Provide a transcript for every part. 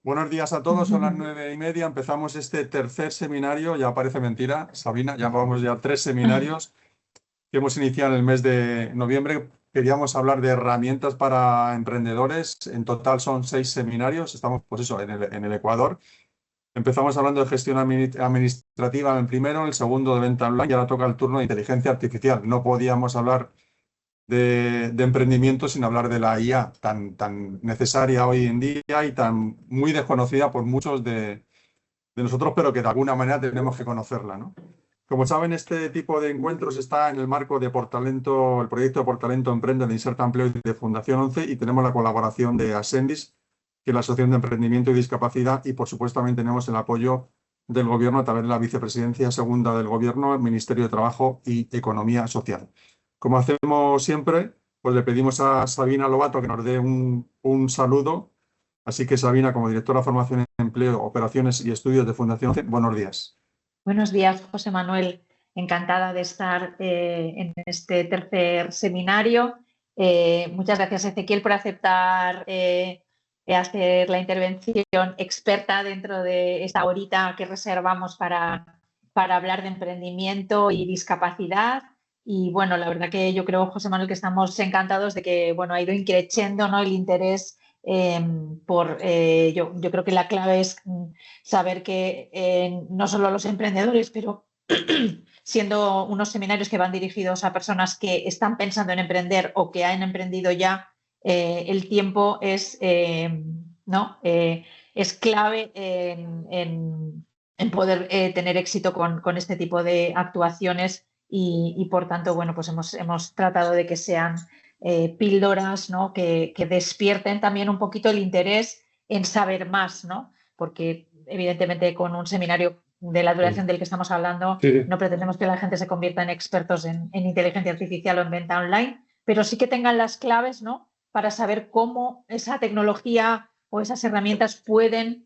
Buenos días a todos, son las 9:30, empezamos este tercer seminario, ya parece mentira, Sabina, ya vamos ya 3 seminarios que hemos iniciado en el mes de noviembre. Queríamos hablar de herramientas para emprendedores, en total son 6 seminarios, estamos pues eso, en el Ecuador. Empezamos hablando de gestión administrativa en el primero, en el segundo de venta online y ahora toca el turno de inteligencia artificial. No podíamos hablar de emprendimiento sin hablar de la IA, tan necesaria hoy en día y tan muy desconocida por muchos de nosotros, pero que de alguna manera tenemos que conocerla, ¿no? Como saben, este tipo de encuentros está en el marco de Portalento, el proyecto de Portalento Emprende de Inserta Empleo y de Fundación 11, y tenemos la colaboración de Ascendis, que es la Asociación de Emprendimiento y Discapacidad, y por supuesto también tenemos el apoyo del Gobierno a través de la Vicepresidencia Segunda del Gobierno, el Ministerio de Trabajo y Economía Social. Como hacemos siempre, pues le pedimos a Sabina Lobato que nos dé un saludo. Así que Sabina, como directora de Formación en Empleo, Operaciones y Estudios de Fundación 11, buenos días. Buenos días, José Manuel. Encantada de estar en este tercer seminario. Muchas gracias, Ezequiel, por aceptar hacer la intervención experta dentro de esta horita que reservamos para hablar de emprendimiento y discapacidad. Y bueno, la verdad que yo creo, José Manuel, que estamos encantados de que bueno, ha ido increciendo, ¿no?, el interés yo creo que la clave es saber que no solo los emprendedores, pero siendo unos seminarios que van dirigidos a personas que están pensando en emprender o que han emprendido ya, el tiempo es, ¿no? Es clave en poder tener éxito con este tipo de actuaciones y por tanto, bueno, pues hemos tratado de que sean píldoras, ¿no?, que despierten también un poquito el interés en saber más, ¿no? Porque evidentemente con un seminario de la duración del que estamos hablando no pretendemos que la gente se convierta en expertos en inteligencia artificial o en venta online, pero sí que tengan las claves, ¿no?, para saber cómo esa tecnología o esas herramientas pueden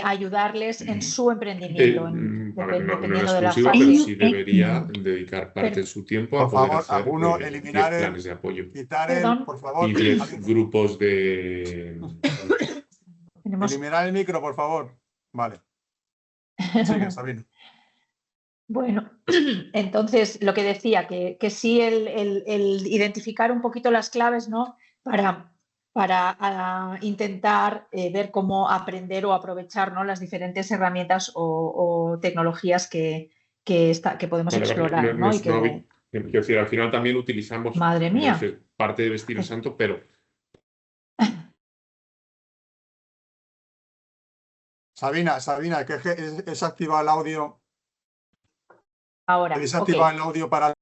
ayudarles en su emprendimiento, A ver, no es dependiendo de la exclusiva, fase. pero sí debería dedicar parte de su tiempo a Por poder favor, hacer alguno 10 eliminar planes de apoyo Perdón. por favor, y 10 grupos de... eliminar el micro, por favor. Vale. Sigue, Sabina. Bueno, entonces lo que decía, que sí el identificar un poquito las claves, ¿no?, para intentar ver cómo aprender o aprovechar, ¿no?, las diferentes herramientas o tecnologías que podemos Vale, vale, explorar, ¿no? quiero decir, al final también utilizamos, Madre como mía. dices, parte de vestir el santo, pero Sabina, que es activar el audio. Ahora, ¿Queréis ok. activar el audio para...?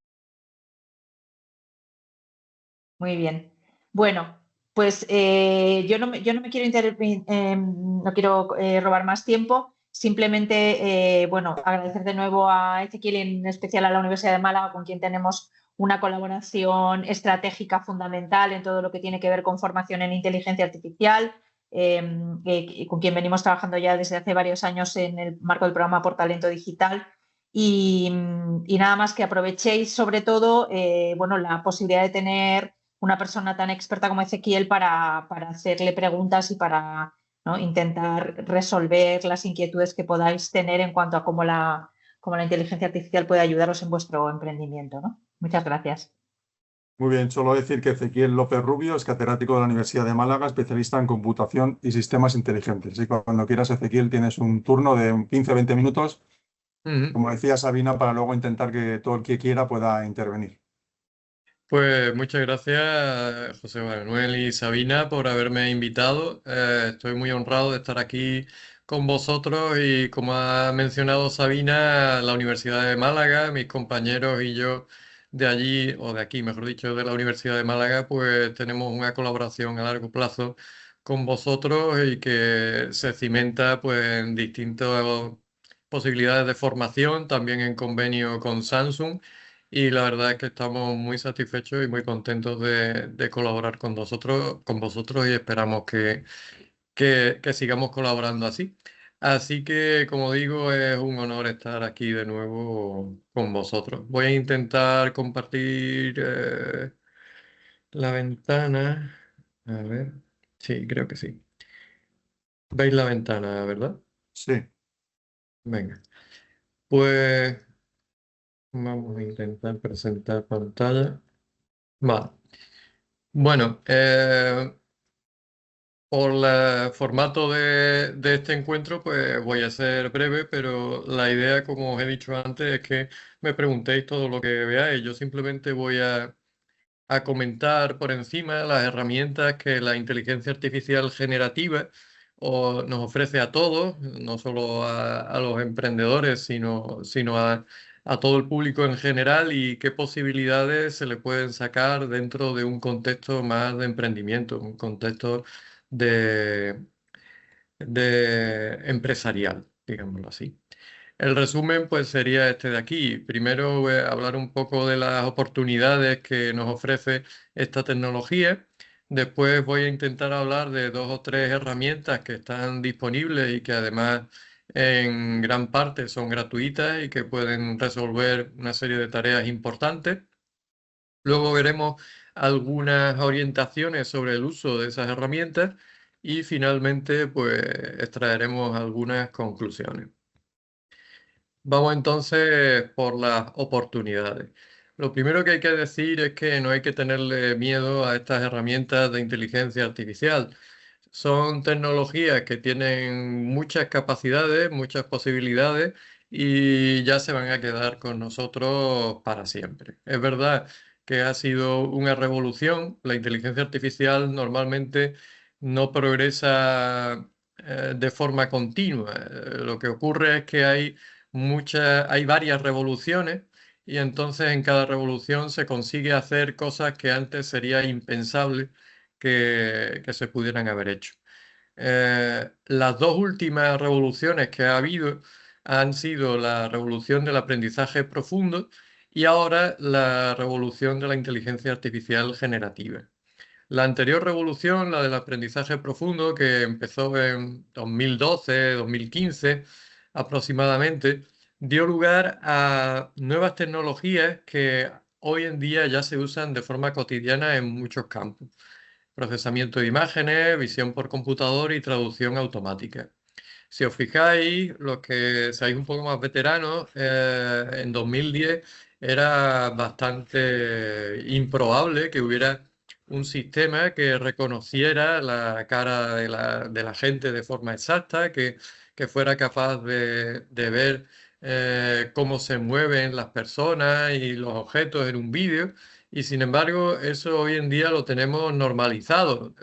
Muy bien. Bueno, pues yo no me quiero no quiero robar más tiempo. Simplemente, bueno, agradecer de nuevo a Ezequiel y en especial a la Universidad de Málaga, con quien tenemos una colaboración estratégica fundamental en todo lo que tiene que ver con formación en inteligencia artificial, con quien venimos trabajando ya desde hace varios años en el marco del programa Por Talento Digital. Y nada más que aprovechéis sobre todo bueno, la posibilidad de tener una persona tan experta como Ezequiel para hacerle preguntas y para, ¿no?, intentar resolver las inquietudes que podáis tener en cuanto a cómo la inteligencia artificial puede ayudaros en vuestro emprendimiento, ¿no? Muchas gracias. Muy bien, solo decir que Ezequiel López Rubio es catedrático de la Universidad de Málaga, especialista en computación y sistemas inteligentes. Y cuando quieras, Ezequiel, tienes un turno de 15 o 20 minutos, como decía Sabina, para luego intentar que todo el que quiera pueda intervenir. Pues muchas gracias, José Manuel y Sabina, por haberme invitado. Estoy muy honrado de estar aquí con vosotros y, como ha mencionado Sabina, la Universidad de Málaga, mis compañeros y yo de allí, o de aquí, mejor dicho, de la Universidad de Málaga, pues tenemos una colaboración a largo plazo con vosotros y que se cimenta pues en distintas posibilidades de formación, también en convenio con Samsung. Y la verdad es que estamos muy satisfechos y muy contentos de colaborar con vosotros y esperamos que sigamos colaborando así. Así que, como digo, es un honor estar aquí de nuevo con vosotros. Voy a intentar compartir la ventana. A ver, sí, creo que sí. Veis la ventana, ¿verdad? Sí. Venga. Pues vamos a intentar presentar pantalla. Vale. Bueno, por el formato de este encuentro, pues voy a ser breve, pero la idea, como os he dicho antes, es que me preguntéis todo lo que veáis. Yo simplemente voy a comentar por encima las herramientas que la inteligencia artificial generativa nos ofrece a todos, no solo a los emprendedores, sino a todo el público en general y qué posibilidades se le pueden sacar dentro de un contexto más de emprendimiento, un contexto de, de empresarial, digámoslo así. El resumen pues sería este de aquí. Primero voy a hablar un poco de las oportunidades que nos ofrece esta tecnología. Después voy a intentar hablar de 2 o 3 herramientas que están disponibles y que además en gran parte son gratuitas y que pueden resolver una serie de tareas importantes. Luego veremos algunas orientaciones sobre el uso de esas herramientas y finalmente pues extraeremos algunas conclusiones. Vamos entonces por las oportunidades. Lo primero que hay que decir es que no hay que tenerle miedo a estas herramientas de inteligencia artificial. Son tecnologías que tienen muchas capacidades, muchas posibilidades y ya se van a quedar con nosotros para siempre. Es verdad que ha sido una revolución. La inteligencia artificial normalmente no progresa de forma continua. Lo que ocurre es que hay varias revoluciones y entonces en cada revolución se consigue hacer cosas que antes sería impensable que se pudieran haber hecho. Las 2 últimas revoluciones que ha habido han sido la revolución del aprendizaje profundo y ahora la revolución de la inteligencia artificial generativa. La anterior revolución, la del aprendizaje profundo, que empezó en 2012, 2015 aproximadamente, dio lugar a nuevas tecnologías que hoy en día ya se usan de forma cotidiana en muchos campos. Procesamiento de imágenes, visión por computador y traducción automática. Si os fijáis, los que seáis un poco más veteranos, en 2010 era bastante improbable que hubiera un sistema que reconociera la cara de la gente de forma exacta, que fuera capaz de ver cómo se mueven las personas y los objetos en un vídeo. Y sin embargo, eso hoy en día lo tenemos normalizado.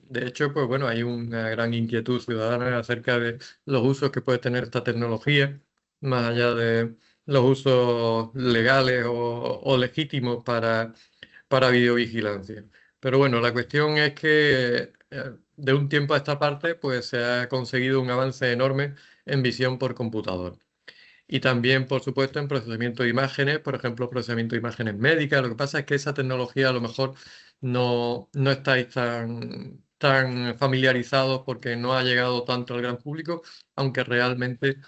De hecho, pues bueno, hay una gran inquietud ciudadana acerca de los usos que puede tener esta tecnología, más allá de los usos legales o legítimos para videovigilancia. Pero bueno, la cuestión es que de un tiempo a esta parte, pues se ha conseguido un avance enorme en visión por computador. Y también, por supuesto, en procesamiento de imágenes, por ejemplo, procesamiento de imágenes médicas. Lo que pasa es que esa tecnología a lo mejor no estáis tan familiarizados porque no ha llegado tanto al gran público, aunque realmente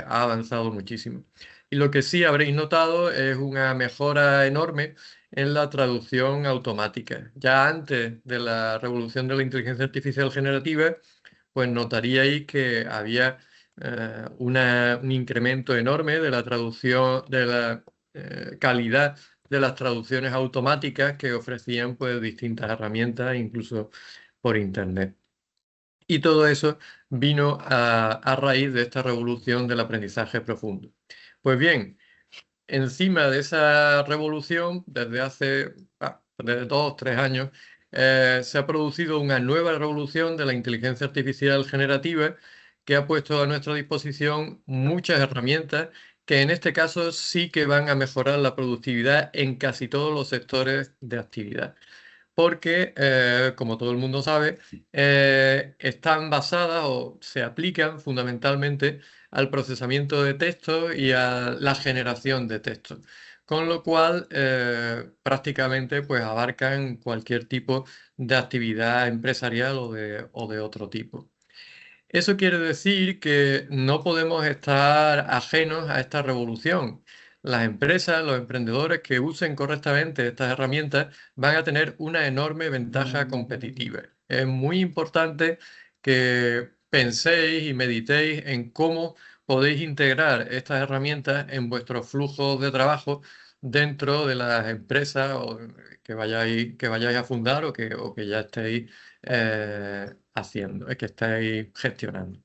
ha avanzado muchísimo. Y lo que sí habréis notado es una mejora enorme en la traducción automática. Ya antes de la revolución de la inteligencia artificial generativa, pues notaríais que había un incremento enorme de la traducción, de la calidad de las traducciones automáticas que ofrecían pues distintas herramientas, incluso por internet. Y todo eso vino a raíz de esta revolución del aprendizaje profundo. Pues bien, encima de esa revolución, desde 2 o 3 años, se ha producido una nueva revolución de la inteligencia artificial generativa que ha puesto a nuestra disposición muchas herramientas que en este caso sí que van a mejorar la productividad en casi todos los sectores de actividad. Porque, como todo el mundo sabe, están basadas o se aplican fundamentalmente al procesamiento de texto y a la generación de texto. Con lo cual, prácticamente pues, abarcan cualquier tipo de actividad empresarial o de otro tipo. Eso quiere decir que no podemos estar ajenos a esta revolución. Las empresas, los emprendedores que usen correctamente estas herramientas van a tener una enorme ventaja competitiva. Es muy importante que penséis y meditéis en cómo podéis integrar estas herramientas en vuestros flujos de trabajo dentro de las empresas que vayáis a fundar o que ya estéis haciendo, que estéis gestionando.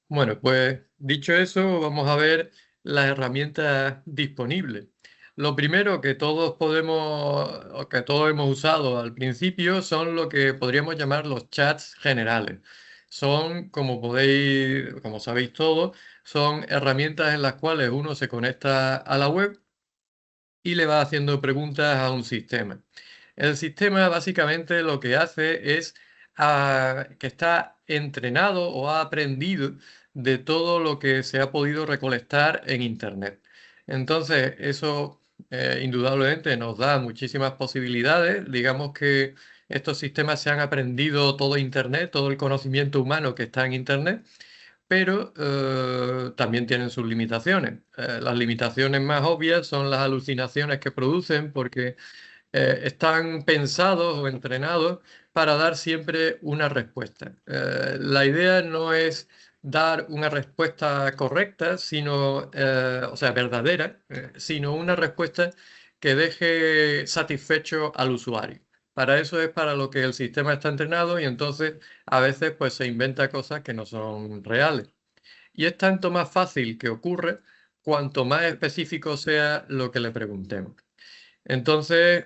Bueno, pues dicho eso, vamos a ver las herramientas disponibles. Lo primero que todos o que todos hemos usado al principio son lo que podríamos llamar los chats generales. Son, como sabéis todos, son herramientas en las cuales uno se conecta a la web y le va haciendo preguntas a un sistema. El sistema básicamente lo que hace es que está entrenado o ha aprendido de todo lo que se ha podido recolectar en Internet. Entonces, eso indudablemente nos da muchísimas posibilidades. Digamos que estos sistemas se han aprendido todo Internet, todo el conocimiento humano que está en Internet, pero también tienen sus limitaciones. Las limitaciones más obvias son las alucinaciones que producen porque están pensados o entrenados para dar siempre una respuesta. La idea no es dar una respuesta correcta, sino, o sea, verdadera, sino una respuesta que deje satisfecho al usuario. Para eso es para lo que el sistema está entrenado y entonces a veces pues se inventa cosas que no son reales. Y es tanto más fácil que ocurre cuanto más específico sea lo que le preguntemos. Entonces,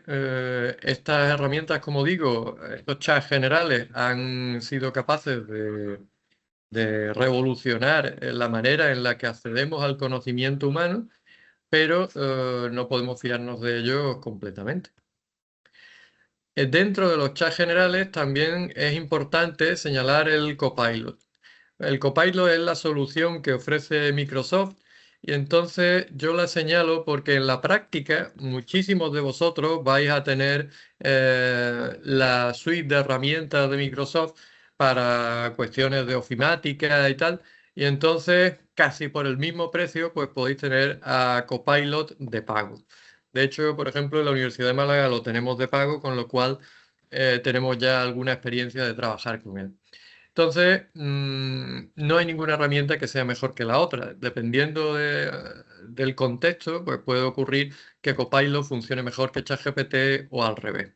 estas herramientas, como digo, estos chats generales han sido capaces de revolucionar la manera en la que accedemos al conocimiento humano, pero no podemos fiarnos de ellos completamente. Dentro de los chats generales también es importante señalar el Copilot. El Copilot es la solución que ofrece Microsoft y entonces yo la señalo porque en la práctica muchísimos de vosotros vais a tener la suite de herramientas de Microsoft para cuestiones de ofimática y tal, y entonces casi por el mismo precio pues podéis tener a Copilot de pago. De hecho, por ejemplo, en la Universidad de Málaga lo tenemos de pago, con lo cual tenemos ya alguna experiencia de trabajar con él. Entonces, no hay ninguna herramienta que sea mejor que la otra. Dependiendo del contexto, pues puede ocurrir que Copilot funcione mejor que ChatGPT o al revés.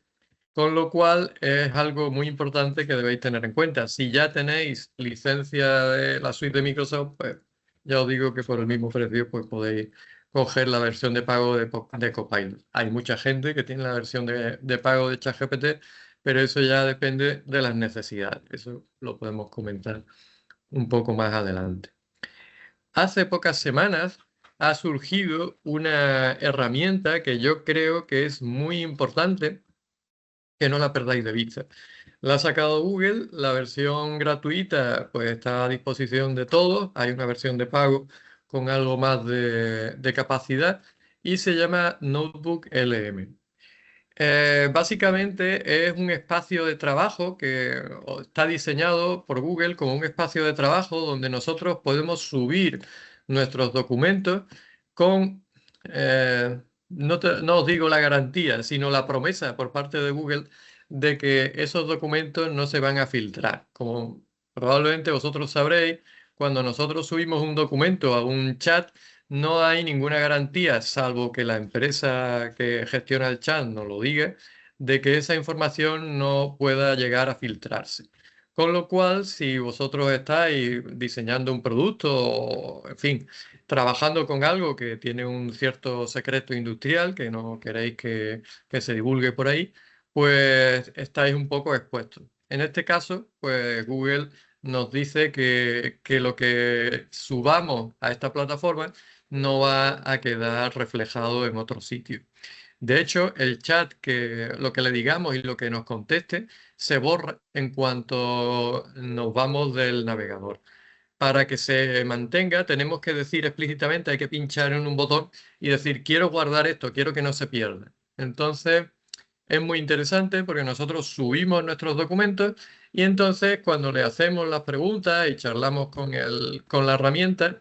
Con lo cual, es algo muy importante que debéis tener en cuenta. Si ya tenéis licencia de la suite de Microsoft, pues ya os digo que por el mismo precio pues podéis coger la versión de pago de Copilot. Hay mucha gente que tiene la versión de pago de ChatGPT, pero eso ya depende de las necesidades. Eso lo podemos comentar un poco más adelante. Hace pocas semanas ha surgido una herramienta que yo creo que es muy importante, que no la perdáis de vista. La ha sacado Google, la versión gratuita pues está a disposición de todos, hay una versión de pago con algo más de capacidad y se llama Notebook LM. Básicamente es un espacio de trabajo que está diseñado por Google como un espacio de trabajo donde nosotros podemos subir nuestros documentos con, no os digo la garantía, sino la promesa por parte de Google de que esos documentos no se van a filtrar. Como probablemente vosotros sabréis, cuando nosotros subimos un documento a un chat, no hay ninguna garantía, salvo que la empresa que gestiona el chat nos lo diga, de que esa información no pueda llegar a filtrarse. Con lo cual, si vosotros estáis diseñando un producto o, en fin, trabajando con algo que tiene un cierto secreto industrial que no queréis que se divulgue por ahí, pues estáis un poco expuestos. En este caso, pues Google nos dice que lo que subamos a esta plataforma no va a quedar reflejado en otro sitio. De hecho, el chat, lo que le digamos y lo que nos conteste, se borra en cuanto nos vamos del navegador. Para que se mantenga, tenemos que decir explícitamente, hay que pinchar en un botón y decir, quiero guardar esto, quiero que no se pierda. Entonces, es muy interesante porque nosotros subimos nuestros documentos y entonces cuando le hacemos las preguntas y charlamos con la herramienta,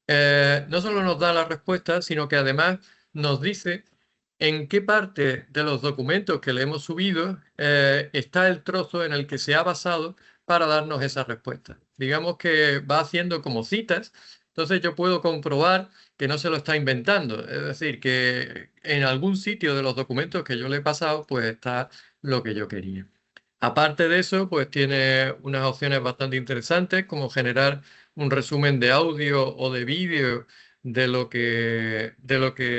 no solo nos da la respuesta, sino que además nos dice en qué parte de los documentos que le hemos subido está el trozo en el que se ha basado para darnos esa respuesta. Digamos que va haciendo como citas, entonces yo puedo comprobar que no se lo está inventando, es decir, que en algún sitio de los documentos que yo le he pasado, pues está lo que yo quería. Aparte de eso, pues tiene unas opciones bastante interesantes, como generar un resumen de audio o de vídeo de lo que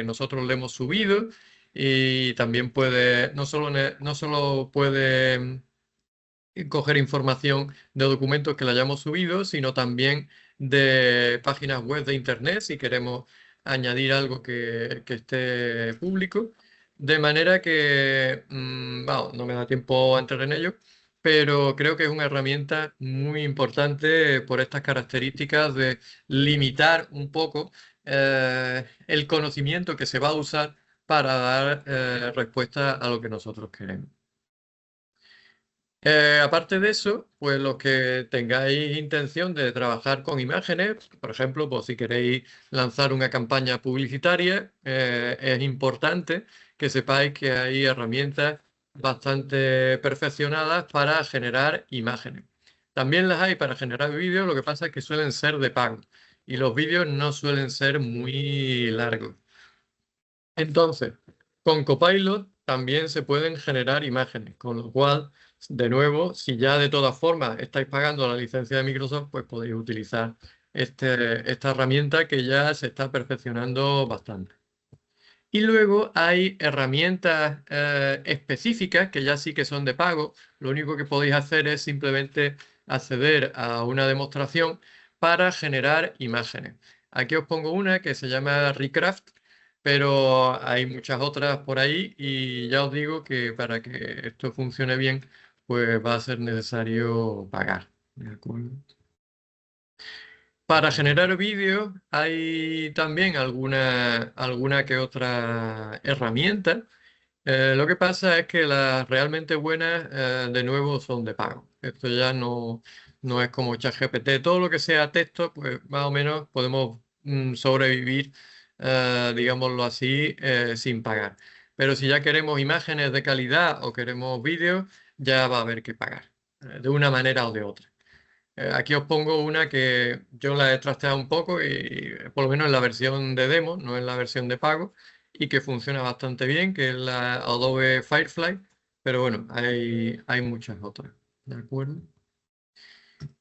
nosotros le hemos subido, y también puede, no solo puede coger información de documentos que le hayamos subido, sino también de páginas web de internet si queremos añadir algo que esté público. De manera que, vamos, no me da tiempo a entrar en ello, pero creo que es una herramienta muy importante por estas características de limitar un poco el conocimiento que se va a usar para dar respuesta a lo que nosotros queremos. Aparte de eso, pues los que tengáis intención de trabajar con imágenes, por ejemplo, pues si queréis lanzar una campaña publicitaria, es importante que sepáis que hay herramientas bastante perfeccionadas para generar imágenes. También las hay para generar vídeos, lo que pasa es que suelen ser de pago y los vídeos no suelen ser muy largos. Entonces, con Copilot también se pueden generar imágenes, con lo cual, de nuevo, si ya de todas formas estáis pagando la licencia de Microsoft, pues podéis utilizar esta herramienta que ya se está perfeccionando bastante. Y luego hay herramientas específicas que ya sí que son de pago. Lo único que podéis hacer es simplemente acceder a una demostración para generar imágenes. Aquí os pongo una que se llama Recraft, pero hay muchas otras por ahí y ya os digo que para que esto funcione bien, pues va a ser necesario pagar. ¿De acuerdo? Para generar vídeos hay también alguna que otra herramienta. Lo que pasa es que las realmente buenas, de nuevo, son de pago. Esto ya no es como ChatGPT. Todo lo que sea texto, pues más o menos podemos sobrevivir, digámoslo así, sin pagar. Pero si ya queremos imágenes de calidad o queremos vídeos, ya va a haber que pagar, de una manera o de otra. Aquí os pongo una que yo la he trasteado un poco y por lo menos en la versión de demo, no en la versión de pago, y que funciona bastante bien, que es la Adobe Firefly, pero bueno, hay muchas otras. ¿De acuerdo?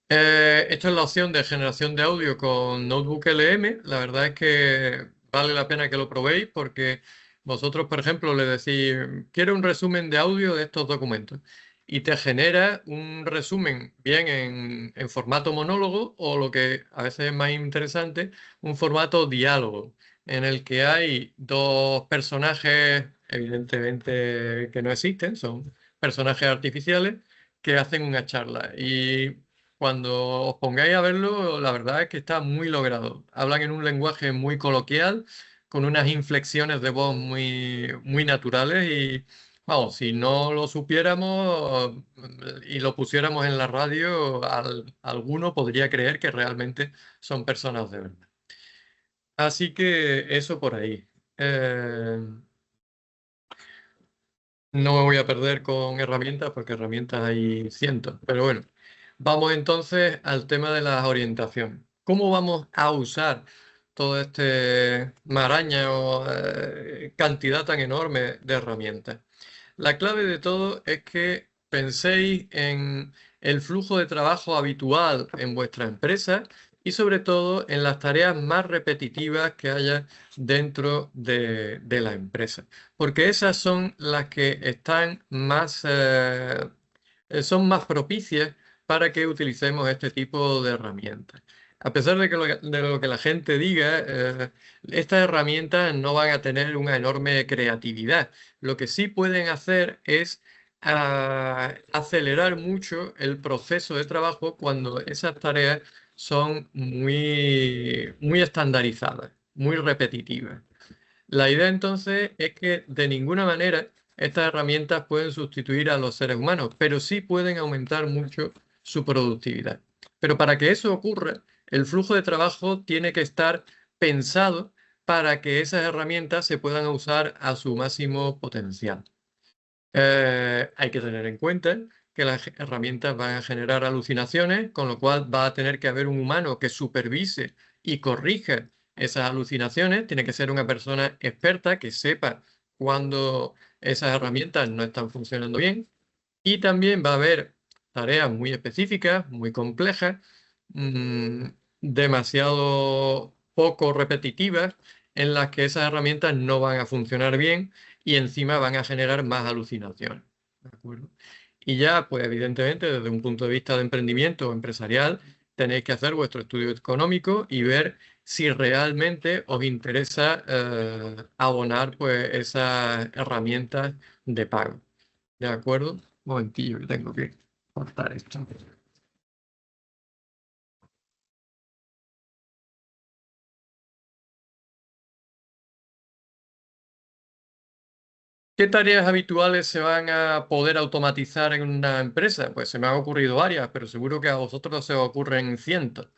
Esto es la opción de generación de audio con Notebook LM. La verdad es que vale la pena que lo probéis porque vosotros, por ejemplo, le decís, quiero un resumen de audio de estos documentos y te genera un resumen bien en formato monólogo o lo que a veces es más interesante, un formato diálogo en el que hay dos personajes, evidentemente que no existen, son personajes artificiales que hacen una charla. Y cuando os pongáis a verlo, la verdad es que está muy logrado. Hablan en un lenguaje muy coloquial, con unas inflexiones de voz muy naturales y, vamos, si no lo supiéramos y lo pusiéramos en la radio, alguno podría creer que realmente son personas de verdad. Así que eso por ahí. No me voy a perder con herramientas porque herramientas hay cientos, pero bueno. Vamos entonces al tema de las orientaciones. ¿Cómo vamos a usar todo este maraña o cantidad tan enorme de herramientas? La clave de todo es que penséis en el flujo de trabajo habitual en vuestra empresa y sobre todo en las tareas más repetitivas que haya dentro de la empresa, porque esas son las que están son más propicias para que utilicemos este tipo de herramientas. A pesar de lo que la gente diga, estas herramientas no van a tener una enorme creatividad. Lo que sí pueden hacer es acelerar mucho el proceso de trabajo cuando esas tareas son muy estandarizadas, muy repetitivas. La idea entonces es que de ninguna manera estas herramientas pueden sustituir a los seres humanos, pero sí pueden aumentar mucho su productividad. Pero para que eso ocurra, el flujo de trabajo tiene que estar pensado para que esas herramientas se puedan usar a su máximo potencial. Hay que tener en cuenta que las herramientas van a generar alucinaciones, con lo cual va a tener que haber un humano que supervise y corrija esas alucinaciones. Tiene que ser una persona experta que sepa cuando esas herramientas no están funcionando bien. Y también va a haber tareas muy específicas, muy complejas, demasiado poco repetitivas, en las que esas herramientas no van a funcionar bien y encima van a generar más alucinaciones. ¿De acuerdo? Y ya, pues evidentemente, desde un punto de vista de emprendimiento empresarial, tenéis que hacer vuestro estudio económico y ver si realmente os interesa abonar pues, esas herramientas de pago. ¿De acuerdo? Un momentillo que tengo que cortar esto. ¿Qué tareas habituales se van a poder automatizar en una empresa? Pues se me han ocurrido varias, pero seguro que a vosotros se os ocurren cientos.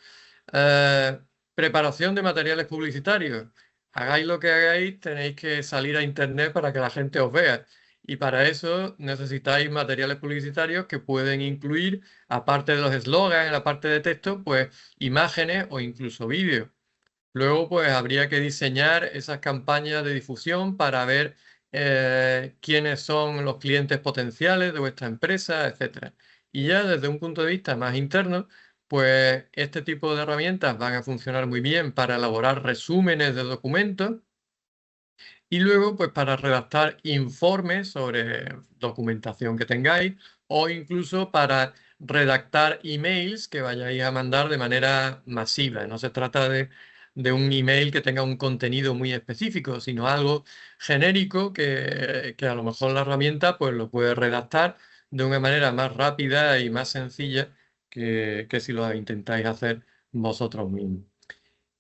Preparación de materiales publicitarios. Hagáis lo que hagáis, tenéis que salir a internet para que la gente os vea. Y para eso necesitáis materiales publicitarios que pueden incluir, aparte de los eslogans en la parte de texto, pues imágenes o incluso vídeos. Luego, pues habría que diseñar esas campañas de difusión para ver quiénes son los clientes potenciales de vuestra empresa, etc. Y ya desde un punto de vista más interno, pues este tipo de herramientas van a funcionar muy bien para elaborar resúmenes de documentos y luego, pues para redactar informes sobre documentación que tengáis o incluso para redactar emails que vayáis a mandar de manera masiva. No se trata de un email que tenga un contenido muy específico, sino algo genérico que a lo mejor la herramienta pues lo puede redactar de una manera más rápida y más sencilla que si lo intentáis hacer vosotros mismos.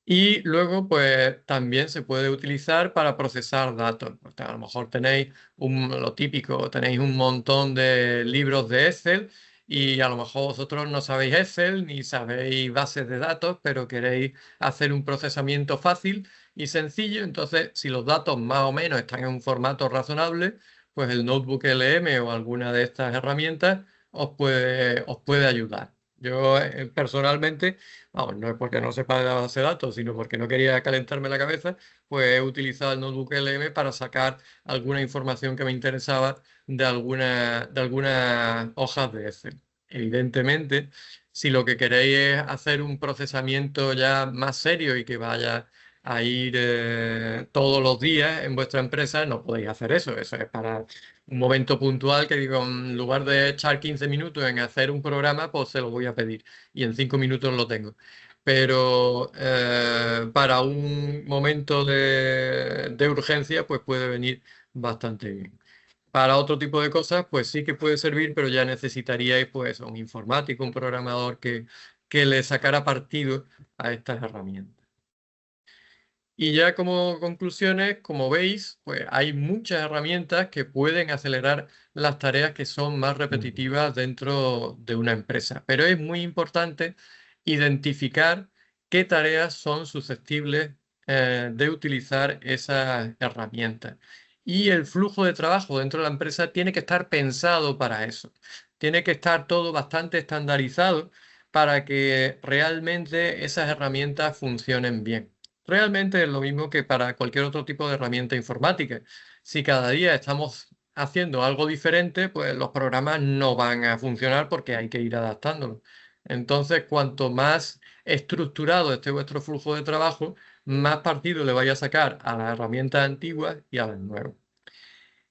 Y luego, pues también se puede utilizar para procesar datos. Pues, a lo mejor tenéis lo típico, tenéis un montón de libros de Excel y a lo mejor vosotros no sabéis Excel ni sabéis bases de datos, pero queréis hacer un procesamiento fácil y sencillo. Entonces, si los datos más o menos están en un formato razonable, pues el Notebook LM o alguna de estas herramientas os puede ayudar. Yo personalmente, vamos, no es porque no sepa de la base de datos, sino porque no quería calentarme la cabeza, pues he utilizado el Notebook LM para sacar alguna información que me interesaba de algunas hojas de Excel. Evidentemente, si lo que queréis es hacer un procesamiento ya más serio y que vaya a ir todos los días en vuestra empresa, no podéis hacer eso. Eso es para un momento puntual que digo, en lugar de echar 15 minutos en hacer un programa, pues se lo voy a pedir y en 5 minutos lo tengo. Pero para un momento de urgencia, pues puede venir bastante bien. Para otro tipo de cosas, pues sí que puede servir, pero ya necesitaríais pues un informático, un programador que le sacara partido a estas herramientas. Y ya como conclusiones, como veis, pues hay muchas herramientas que pueden acelerar las tareas que son más repetitivas dentro de una empresa. Pero es muy importante identificar qué tareas son susceptibles de utilizar esas herramientas. Y el flujo de trabajo dentro de la empresa tiene que estar pensado para eso. Tiene que estar todo bastante estandarizado para que realmente esas herramientas funcionen bien. Realmente es lo mismo que para cualquier otro tipo de herramienta informática. Si cada día estamos haciendo algo diferente, pues los programas no van a funcionar porque hay que ir adaptándolos. Entonces, cuanto más estructurado esté vuestro flujo de trabajo, más partido le vais a sacar a las herramientas antiguas y a las nuevas.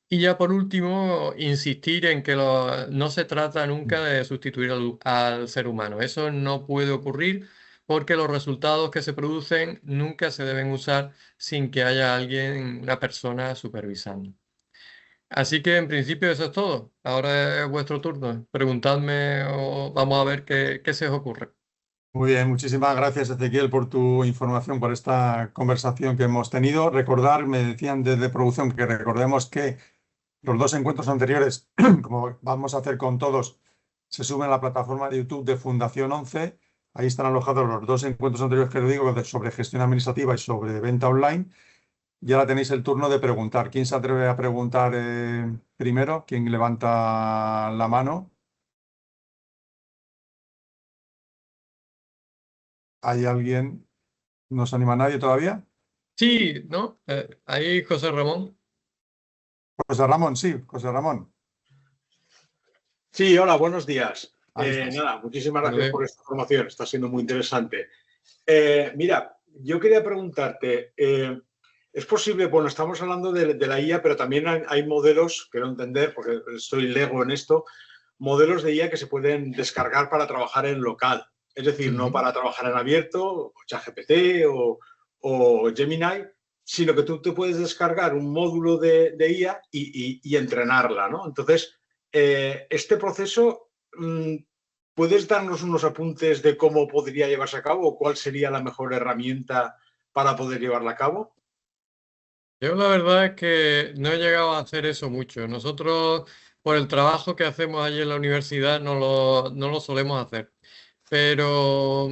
Y ya por último, insistir en que no se trata nunca de sustituir al ser humano. Eso no puede ocurrir porque los resultados que se producen nunca se deben usar sin que haya alguien, una persona supervisando. Así que en principio eso es todo. Ahora es vuestro turno. Preguntadme o vamos a ver qué se os ocurre. Muy bien, muchísimas gracias, Ezequiel, por tu información, por esta conversación que hemos tenido. Recordar, me decían desde producción que recordemos que los dos encuentros anteriores, como vamos a hacer con todos, se suben a la plataforma de YouTube de Fundación 11. Ahí están alojados los dos encuentros anteriores que os digo sobre gestión administrativa y sobre venta online. Y ahora tenéis el turno de preguntar. ¿Quién se atreve a preguntar primero? ¿Quién levanta la mano? ¿Hay alguien? ¿No se anima nadie todavía? Sí, ¿no? Ahí José Ramón. José Ramón, sí, José Ramón. Sí, hola, buenos días. Ahí estás. Nada, muchísimas Buenos gracias días. por esta información, está siendo muy interesante. Mira, yo quería preguntarte, ¿es posible, bueno, estamos hablando de la IA, pero también hay modelos, quiero entender, porque estoy lego en esto, modelos de IA que se pueden descargar para trabajar en local, es decir, no para trabajar en abierto, o ChatGPT o Gemini, sino que tú te puedes descargar un módulo de IA y entrenarla, ¿no? Entonces, este proceso, ¿puedes darnos unos apuntes de cómo podría llevarse a cabo o cuál sería la mejor herramienta para poder llevarla a cabo? Yo la verdad es que no he llegado a hacer eso mucho. Nosotros, por el trabajo que hacemos allí en la universidad, no lo solemos hacer. Pero,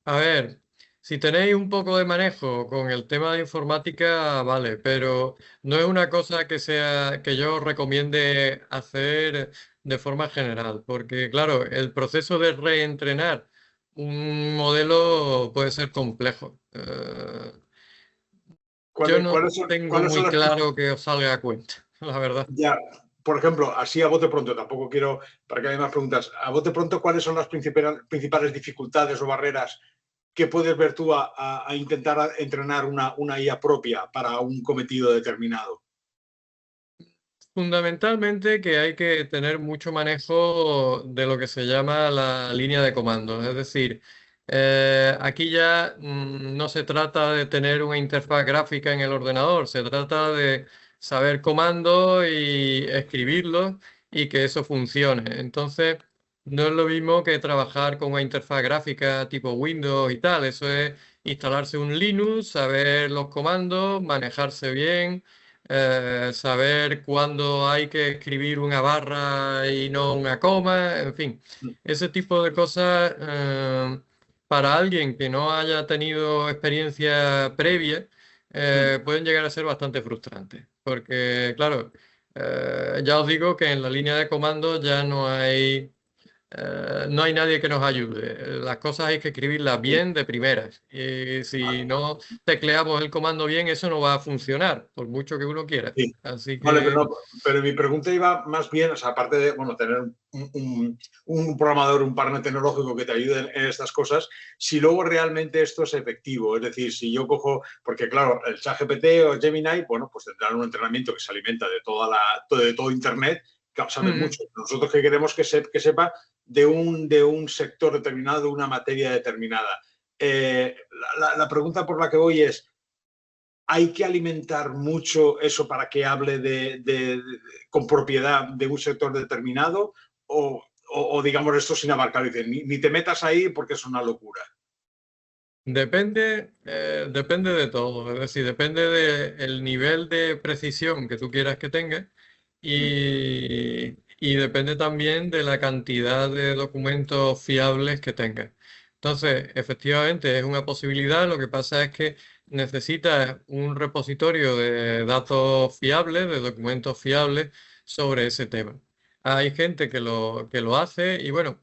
a ver, si tenéis un poco de manejo con el tema de informática, vale, pero no es una cosa que yo os recomiende hacer de forma general, porque claro, el proceso de reentrenar un modelo puede ser complejo. Yo no tengo ¿Cuáles son muy las claro que os salga a cuenta, la verdad. ya, por ejemplo, así a bote pronto, tampoco quiero, para que haya más preguntas, a bote pronto, ¿cuáles son las principales dificultades o barreras que puedes ver tú a intentar entrenar una IA propia para un cometido determinado? Fundamentalmente que hay que tener mucho manejo de lo que se llama la línea de comandos. Es decir, aquí ya no se trata de tener una interfaz gráfica en el ordenador, se trata de saber comandos y escribirlos y que eso funcione. Entonces, no es lo mismo que trabajar con una interfaz gráfica tipo Windows y tal. Eso es instalarse un Linux, saber los comandos, manejarse bien, saber cuándo hay que escribir una barra y no una coma, en fin, ese tipo de cosas para alguien que no haya tenido experiencia previa pueden llegar a ser bastante frustrantes, porque claro, ya os digo que en la línea de comando ya no hay nadie que nos ayude. Las cosas hay que escribirlas bien de primeras. Y si no tecleamos el comando bien, eso no va a funcionar, por mucho que uno quiera. Sí. Así Vale, que pero mi pregunta iba más bien, o sea, aparte de bueno, tener un programador, un partner tecnológico que te ayude en estas cosas, si luego realmente esto es efectivo, es decir, si yo cojo, porque claro, el ChatGPT o Gemini, bueno, pues tendrán un entrenamiento que se alimenta de de todo Internet, que saben mucho. Nosotros que queremos que sepa de un sector determinado, de una materia determinada. La pregunta por la que voy es, ¿hay que alimentar mucho eso para que hable con propiedad de un sector determinado? ¿O digamos esto sin abarcar? Dicen, ni te metas ahí porque es una locura. depende de todo. Es decir, depende del nivel de precisión que tú quieras que tenga y depende también de la cantidad de documentos fiables que tengas. Entonces, efectivamente, es una posibilidad. Lo que pasa es que necesitas un repositorio de datos fiables, de documentos fiables sobre ese tema. Hay gente que lo hace y bueno,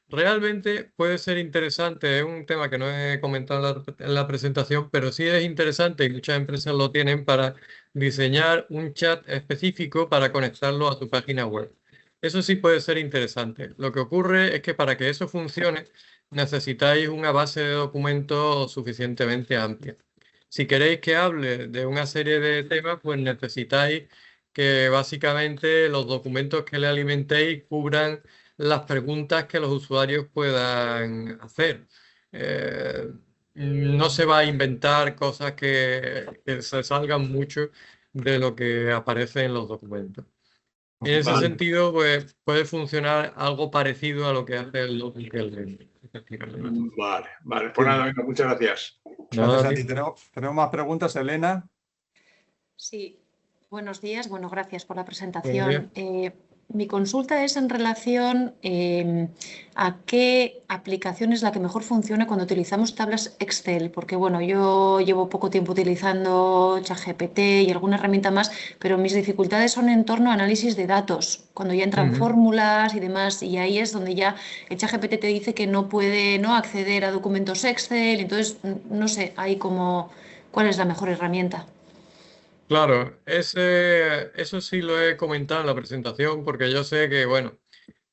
realmente puede ser interesante. Es un tema que no he comentado en la presentación, pero sí es interesante y muchas empresas lo tienen para diseñar un chat específico para conectarlo a tu página web. Eso sí puede ser interesante. Lo que ocurre es que para que eso funcione necesitáis una base de documentos suficientemente amplia. Si queréis que hable de una serie de temas, pues necesitáis que básicamente los documentos que le alimentéis cubran las preguntas que los usuarios puedan hacer. Eh, no se va a inventar cosas que se salgan mucho de lo que aparece en los documentos. En ese Vale. sentido, pues puede funcionar algo parecido a lo que hace el Docker, efectivamente. Vale. Pues nada, venga, muchas gracias. Nada, Gracias a ti. Tenemos más preguntas, Elena. Sí, buenos días. Bueno, gracias por la Buenos presentación. Mi consulta es en relación a qué aplicación es la que mejor funciona cuando utilizamos tablas Excel, porque bueno, yo llevo poco tiempo utilizando ChatGPT y alguna herramienta más, pero mis dificultades son en torno a análisis de datos, cuando ya entran fórmulas y demás, y ahí es donde ya el ChatGPT te dice que no puede, ¿no?, acceder a documentos Excel, entonces no sé, ahí como, ¿cuál es la mejor herramienta? Claro, eso sí lo he comentado en la presentación porque yo sé que, bueno,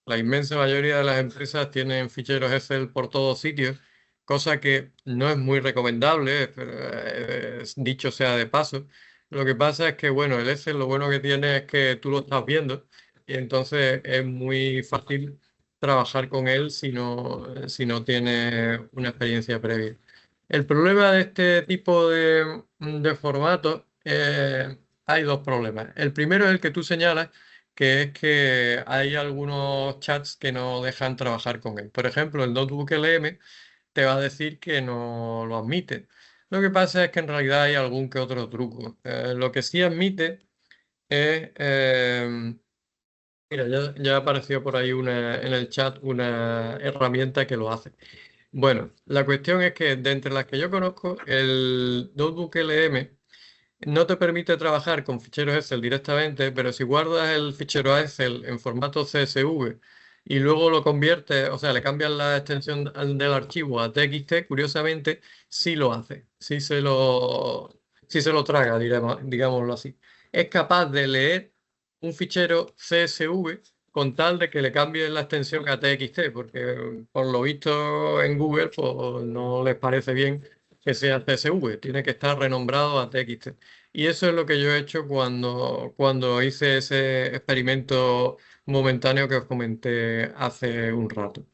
la inmensa mayoría de las empresas tienen ficheros Excel por todos sitios, cosa que no es muy recomendable, pero, dicho sea de paso. Lo que pasa es que, bueno, el Excel lo bueno que tiene es que tú lo estás viendo y entonces es muy fácil trabajar con él si no tienes una experiencia previa. El problema de este tipo de formatos, hay dos problemas. El primero es el que tú señalas, que es que hay algunos chats que no dejan trabajar con él. Por ejemplo, el Notebook LM te va a decir que no lo admite. Lo que pasa es que en realidad hay algún que otro truco. Lo que sí admite es, mira, ya apareció por ahí en el chat una herramienta que lo hace. Bueno, la cuestión es que de entre las que yo conozco, el Notebook LM no te permite trabajar con ficheros Excel directamente, pero si guardas el fichero Excel en formato CSV y luego lo conviertes, o sea, le cambias la extensión del archivo a TXT, curiosamente, sí lo hace, sí se lo traga, digámoslo así. Es capaz de leer un fichero CSV con tal de que le cambies la extensión a TXT, porque por lo visto en Google pues, no les parece bien que sea CSV, tiene que estar renombrado a TXT. Y eso es lo que yo he hecho cuando hice ese experimento momentáneo que os comenté hace un rato.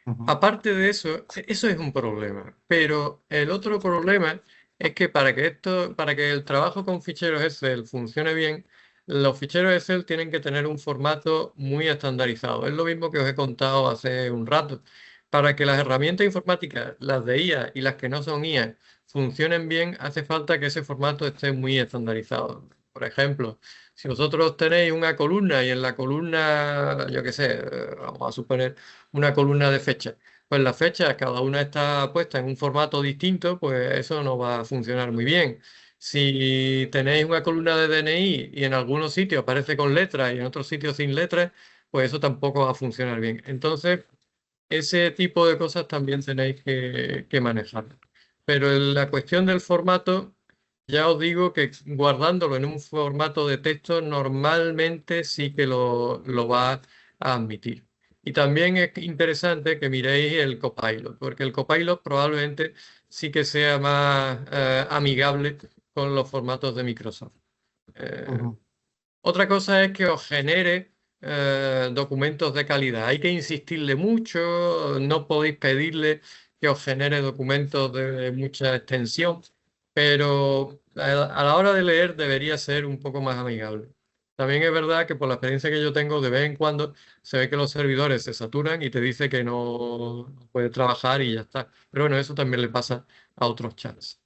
Ujú. Aparte de eso, eso es un problema. Pero el otro problema es que para que el trabajo con ficheros Excel funcione bien, los ficheros Excel tienen que tener un formato muy estandarizado. Es lo mismo que os he contado hace un rato. Para que las herramientas informáticas, las de IA y las que no son IA, funcionen bien, hace falta que ese formato esté muy estandarizado. Por ejemplo, si vosotros tenéis una columna y en la columna, yo qué sé, vamos a suponer una columna de fechas, pues las fechas, cada una está puesta en un formato distinto, pues eso no va a funcionar muy bien. Si tenéis una columna de DNI y en algunos sitios aparece con letras y en otros sitios sin letras, pues eso tampoco va a funcionar bien. Entonces, ese tipo de cosas también tenéis que manejar. Pero en la cuestión del formato, ya os digo que guardándolo en un formato de texto, normalmente sí que lo va a admitir. Y también es interesante que miréis el Copilot, porque el Copilot probablemente sí que sea más amigable con los formatos de Microsoft. Eh, Ujú. Otra cosa es que os genere documentos de calidad. Hay que insistirle mucho, no podéis pedirle que os genere documentos de mucha extensión, pero a la hora de leer debería ser un poco más amigable. También es verdad que por la experiencia que yo tengo, de vez en cuando se ve que los servidores se saturan y te dice que no puede trabajar y ya está. Pero bueno, eso también le pasa a otros chats.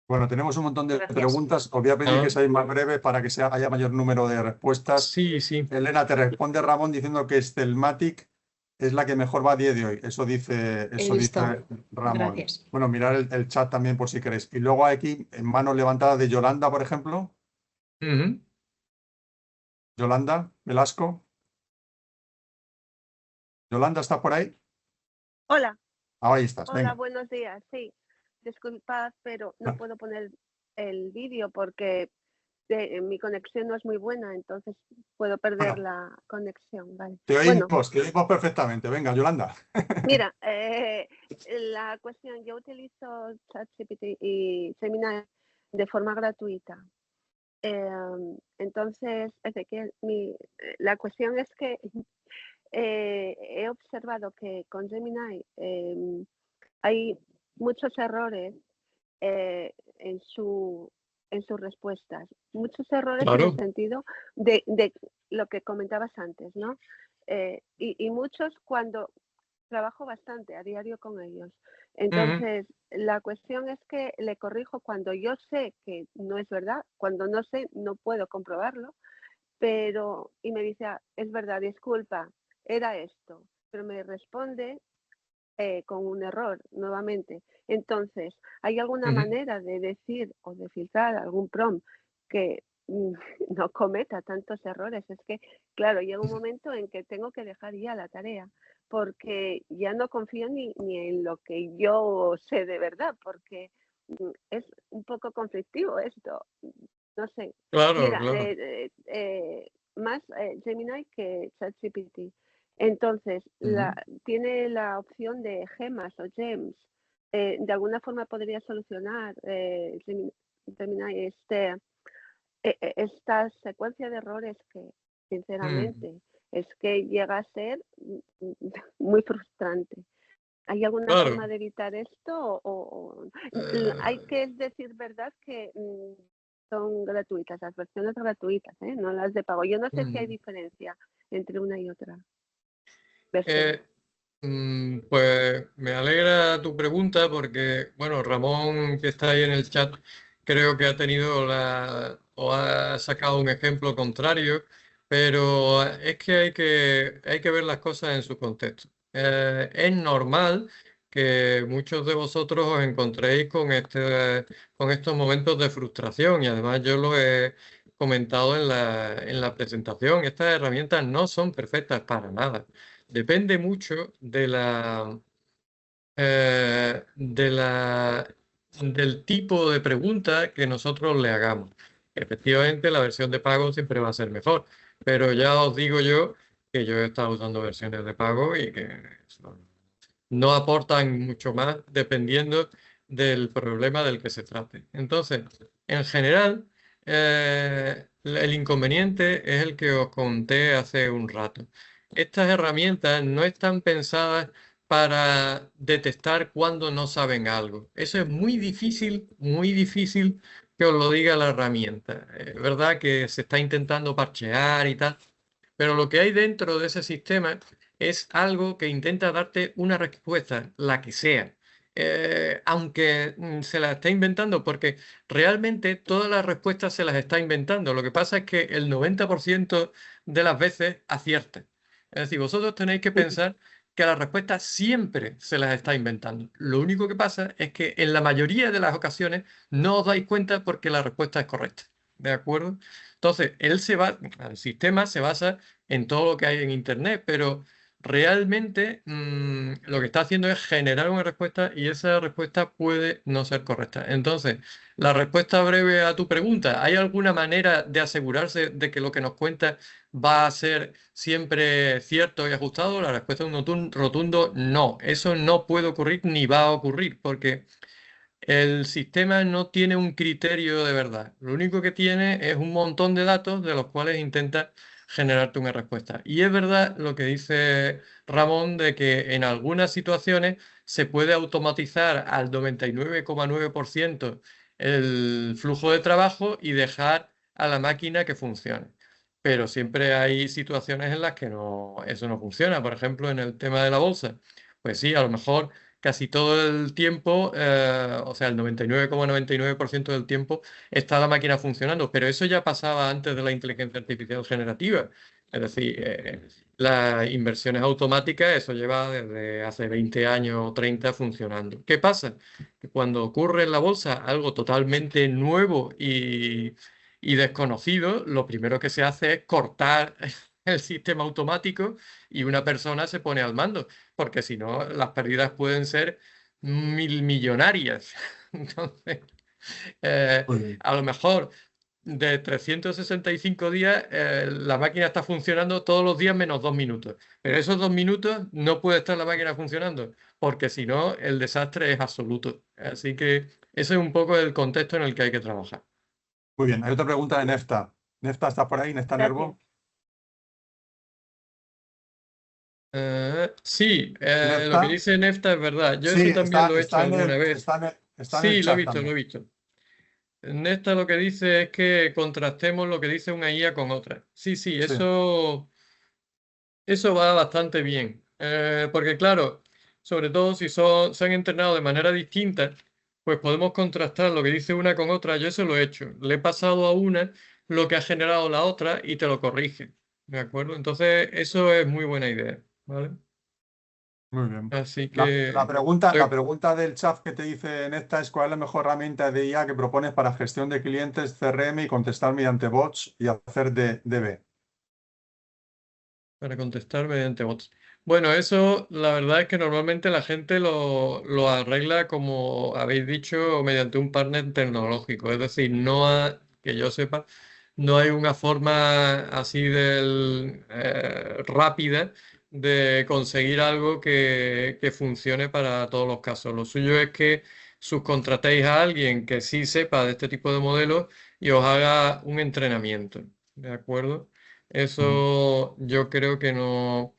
Bueno, tenemos un montón de Gracias. preguntas. Os voy a pedir que Ah, seáis más breves para que haya mayor número de respuestas. sí, sí. Elena, te responde Ramón diciendo que Stelmatic es la que mejor va a día de hoy. He Eso dice visto. Ramón. Gracias. Bueno, mirad el chat también por si queréis. Y luego aquí, en mano levantada de Yolanda, por ejemplo. Ujú. Yolanda Velasco. Yolanda, ¿estás por ahí? Hola, Ahí estás, hola, venga. buenos días. Sí, disculpad, pero no Ah, puedo poner el vídeo porque mi conexión no es muy buena, entonces puedo perder Bueno, la conexión. Vale. te Bueno, oímos perfectamente. Venga, Yolanda. mira, la cuestión, yo utilizo ChatGPT y Gemini de forma gratuita. Entonces, Ezequiel, la cuestión es que he observado que con Gemini hay muchos errores en sus respuestas. Muchos errores en el Claro. sentido de lo que comentabas antes, ¿no? Y muchos cuando trabajo bastante a diario con ellos. Ujú. Entonces, la cuestión es que le corrijo cuando yo sé que no es verdad, cuando no sé, no puedo comprobarlo, y me dice, es verdad, disculpa, era esto, pero me responde con un error nuevamente. Entonces, ¿hay alguna manera de decir o de filtrar algún prompt que no cometa tantos errores? Es que, claro, llega un momento en que tengo que dejar ya la tarea, porque ya no confío ni en lo que yo sé de verdad, porque es un poco conflictivo esto. No sé. Claro, Mira, claro. más Gemini que ChatGPT. Entonces, tiene la opción de gemas o gems. De alguna forma podría solucionar Gemini esta secuencia de errores que, sinceramente, es que llega a ser muy frustrante. ¿Hay alguna Claro. forma de evitar esto? Hay que decir verdad que son gratuitas, las versiones gratuitas, no las de pago. Yo no sé si hay diferencia entre una y otra versión. Pues me alegra tu pregunta porque, bueno, Ramón, que está ahí en el chat, creo que ha tenido o ha sacado un ejemplo contrario, pero es que hay que ver las cosas en su contexto. Es normal que muchos de vosotros os encontréis con estos momentos de frustración y además yo lo he comentado en la presentación. Estas herramientas no son perfectas para nada. Depende mucho del tipo de pregunta que nosotros le hagamos. Efectivamente, la versión de pago siempre va a ser mejor, pero ya os digo yo que yo he estado usando versiones de pago y que no aportan mucho más dependiendo del problema del que se trate. Entonces, en general, el inconveniente es el que os conté hace un rato. Estas herramientas no están pensadas para detectar cuando no saben algo. Eso es muy difícil que os lo diga la herramienta. Es verdad que se está intentando parchear y tal, pero lo que hay dentro de ese sistema es algo que intenta darte una respuesta, la que sea. Aunque se la está inventando, porque realmente todas las respuestas se las está inventando. Lo que pasa es que el 90% de las veces acierta. Es decir, vosotros tenéis que pensar que las respuestas siempre se las está inventando. Lo único que pasa es que en la mayoría de las ocasiones no os dais cuenta porque la respuesta es correcta. ¿De acuerdo? Entonces, el sistema se basa en todo lo que hay en Internet, pero realmente lo que está haciendo es generar una respuesta y esa respuesta puede no ser correcta. Entonces, la respuesta breve a tu pregunta, ¿hay alguna manera de asegurarse de que lo que nos cuenta va a ser siempre cierto y ajustado? La respuesta es un rotundo no. Eso no puede ocurrir ni va a ocurrir porque el sistema no tiene un criterio de verdad. Lo único que tiene es un montón de datos de los cuales intenta generarte una respuesta. Y es verdad lo que dice Ramón de que en algunas situaciones se puede automatizar al 99,9% el flujo de trabajo y dejar a la máquina que funcione. Pero siempre hay situaciones en las que eso no funciona. Por ejemplo, en el tema de la bolsa. Pues sí, a lo mejor casi todo el tiempo, o sea, el 99,99% del tiempo está la máquina funcionando, pero eso ya pasaba antes de la inteligencia artificial generativa. Es decir, las inversiones automáticas, eso lleva desde hace 20 años o 30 funcionando. ¿Qué pasa? Que cuando ocurre en la bolsa algo totalmente nuevo y desconocido, lo primero que se hace es cortar el sistema automático y una persona se pone al mando, porque si no, las pérdidas pueden ser millonarias. Entonces, a lo mejor de 365 días, la máquina está funcionando todos los días menos 2 minutos. Pero esos 2 minutos no puede estar la máquina funcionando, porque si no, el desastre es absoluto. Así que ese es un poco el contexto en el que hay que trabajar. Muy bien, hay otra pregunta de Nefta. Nefta, ¿está por ahí? ¿Nefta Nervo? Sí, lo ¿Nefta? que dice Nefta es verdad. Yo Sí, eso también lo he hecho alguna vez. Está en el Sí, lo he chat visto, también. lo he visto. Nesta lo que dice es que contrastemos lo que dice una IA con otra. Sí, Sí. eso va bastante bien. Porque claro, sobre todo si se han entrenado de manera distinta, pues podemos contrastar lo que dice una con otra. Yo eso lo he hecho. Le he pasado a una lo que ha generado la otra y te lo corrige, ¿de acuerdo? Entonces, eso es muy buena idea, ¿vale? Muy bien. Así La que pregunta del chat que te dice en esta es: ¿cuál es la mejor herramienta de IA que propones para gestión de clientes, CRM y contestar mediante bots y hacer DB? para contestar mediante bots. Bueno, eso la verdad es que normalmente la gente lo arregla, como habéis dicho, mediante un partner tecnológico. Es decir, que yo sepa, no hay una forma así rápida de conseguir algo que funcione para todos los casos. Lo suyo es que subcontratéis a alguien que sí sepa de este tipo de modelos y os haga un entrenamiento, ¿de acuerdo? Eso yo creo que no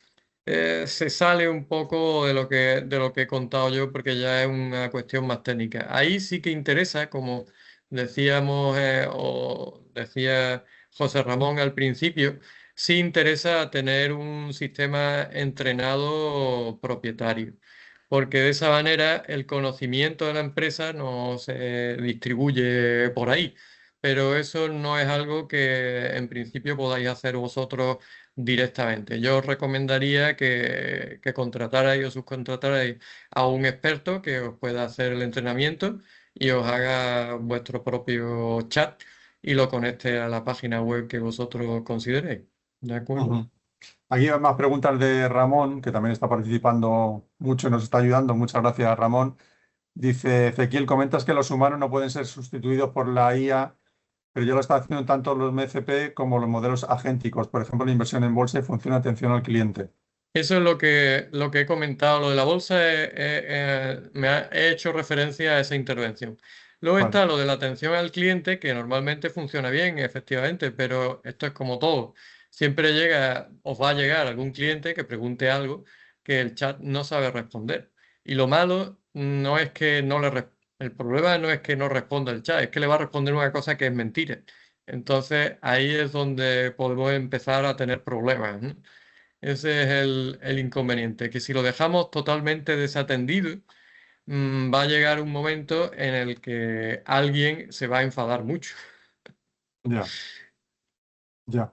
se sale un poco de lo que he contado yo, porque ya es una cuestión más técnica. Ahí sí que interesa, como decíamos o decía José Ramón al principio, sí interesa tener un sistema entrenado propietario, porque de esa manera el conocimiento de la empresa no se distribuye por ahí. Pero eso no es algo que en principio podáis hacer vosotros directamente. Yo os recomendaría que contratarais o subcontratarais a un experto que os pueda hacer el entrenamiento y os haga vuestro propio chat y lo conecte a la página web que vosotros consideréis. ¿De acuerdo? Ujú. Aquí hay más preguntas de Ramón, que también está participando mucho y nos está ayudando. Muchas gracias, Ramón. Dice Ezequiel: comentas que los humanos no pueden ser sustituidos por la IA, pero ya lo está haciendo tanto los MCP como los modelos agénticos. Por ejemplo, la inversión en bolsa y función de atención al cliente. Eso es lo que he comentado. Lo de la bolsa, he hecho referencia a esa intervención. Luego Vale. está lo de la atención al cliente, que normalmente funciona bien, efectivamente, pero esto es como todo. Siempre os va a llegar algún cliente que pregunte algo que el chat no sabe responder. Y lo malo no es que no el problema no es que no responda el chat, es que le va a responder una cosa que es mentira. Entonces ahí es donde podemos empezar a tener problemas, ¿no? Ese es el inconveniente, que si lo dejamos totalmente desatendido, va a llegar un momento en el que alguien se va a enfadar mucho. Ya, ya.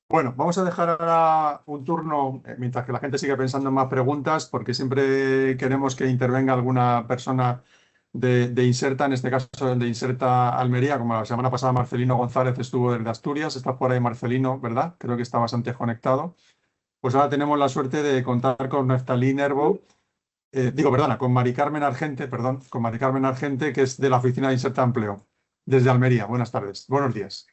Bueno, vamos a dejar ahora un turno mientras que la gente sigue pensando en más preguntas, porque siempre queremos que intervenga alguna persona de Inserta, en este caso de Inserta Almería, como la semana pasada Marcelino González estuvo desde Asturias. Estás por ahí, Marcelino, ¿verdad? Creo que estabas antes conectado. Pues ahora tenemos la suerte de contar con Neftalí Nervo, con Mari Carmen Argente, con Mari Carmen Argente, que es de la oficina de Inserta Empleo, desde Almería. Buenas tardes, buenos días.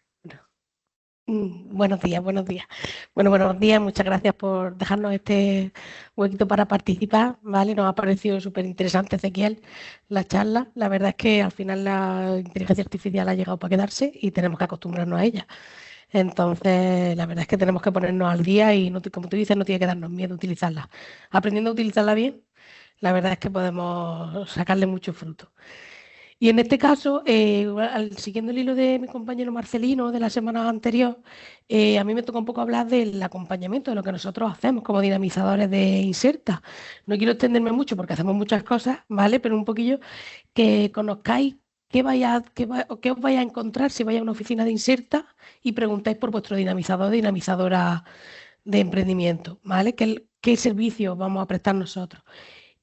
Buenos días, buenos días. Bueno, buenos días, muchas gracias por dejarnos este huequito para participar, ¿vale? Nos ha parecido súper interesante, Ezequiel, la charla. La verdad es que al final la inteligencia artificial ha llegado para quedarse y tenemos que acostumbrarnos a ella. Entonces, la verdad es que tenemos que ponernos al día y, como tú dices, no tiene que darnos miedo utilizarla. Aprendiendo a utilizarla bien, la verdad es que podemos sacarle mucho fruto. Y en este caso, siguiendo el hilo de mi compañero Marcelino de la semana anterior, a mí me toca un poco hablar del acompañamiento, de lo que nosotros hacemos como dinamizadores de Inserta. No quiero extenderme mucho porque hacemos muchas cosas, ¿vale? Pero un poquillo que conozcáis qué os vais a encontrar si vais a una oficina de Inserta y preguntáis por vuestro dinamizador o dinamizadora de emprendimiento, ¿vale? ¿Qué servicio vamos a prestar nosotros?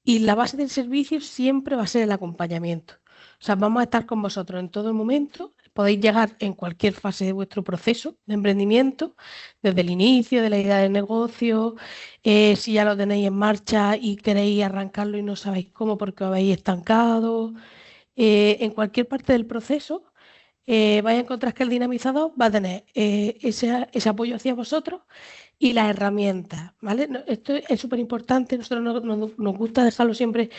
Y la base del servicio siempre va a ser el acompañamiento. O sea, vamos a estar con vosotros en todo momento. Podéis llegar en cualquier fase de vuestro proceso de emprendimiento, desde el inicio de la idea de negocio, si ya lo tenéis en marcha y queréis arrancarlo y no sabéis cómo porque os habéis estancado. En cualquier parte del proceso vais a encontrar que el dinamizador va a tener ese apoyo hacia vosotros y las herramientas, ¿vale? Esto es súper importante. Nosotros nos gusta dejarlo siempre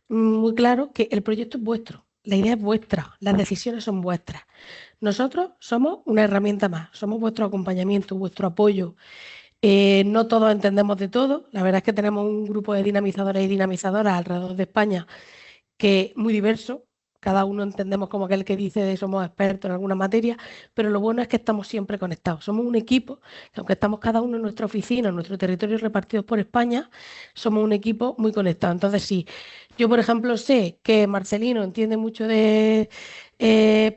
muy claro, que el proyecto es vuestro, la idea es vuestra, las decisiones son vuestras. Nosotros somos una herramienta más, somos vuestro acompañamiento, vuestro apoyo. No todos entendemos de todo. La verdad es que tenemos un grupo de dinamizadores y dinamizadoras alrededor de España que es muy diverso. Cada uno entendemos como aquel que dice somos expertos en alguna materia, pero lo bueno es que estamos siempre conectados. Somos un equipo, que aunque estamos cada uno en nuestra oficina, en nuestro territorio repartidos por España, somos un equipo muy conectado. Entonces, si Yo, por ejemplo, sé que Marcelino entiende mucho de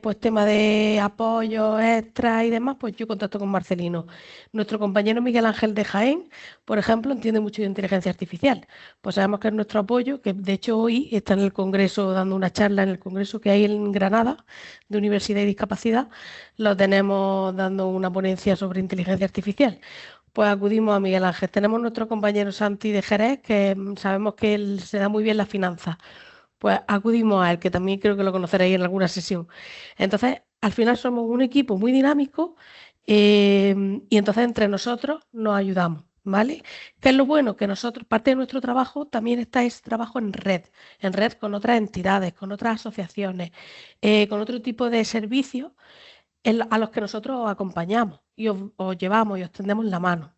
pues tema de apoyo extra y demás, pues yo contacto con Marcelino. Nuestro compañero Miguel Ángel de Jaén, por ejemplo, entiende mucho de inteligencia artificial. Pues sabemos que es nuestro apoyo, que de hecho hoy está en el Congreso dando una charla en el Congreso que hay en Granada de Universidad y Discapacidad. Lo tenemos dando una ponencia sobre inteligencia artificial. Pues acudimos a Miguel Ángel. Tenemos nuestro compañero Santi de Jerez, que sabemos que él se da muy bien las finanzas. Pues acudimos a él, que también creo que lo conoceréis en alguna sesión. Entonces, al final somos un equipo muy dinámico y entonces entre nosotros nos ayudamos, ¿vale? ¿Qué es lo bueno? Que nosotros, parte de nuestro trabajo también está ese trabajo en red con otras entidades, con otras asociaciones, con otro tipo de servicios a los que nosotros os acompañamos y os llevamos y os tendemos la mano,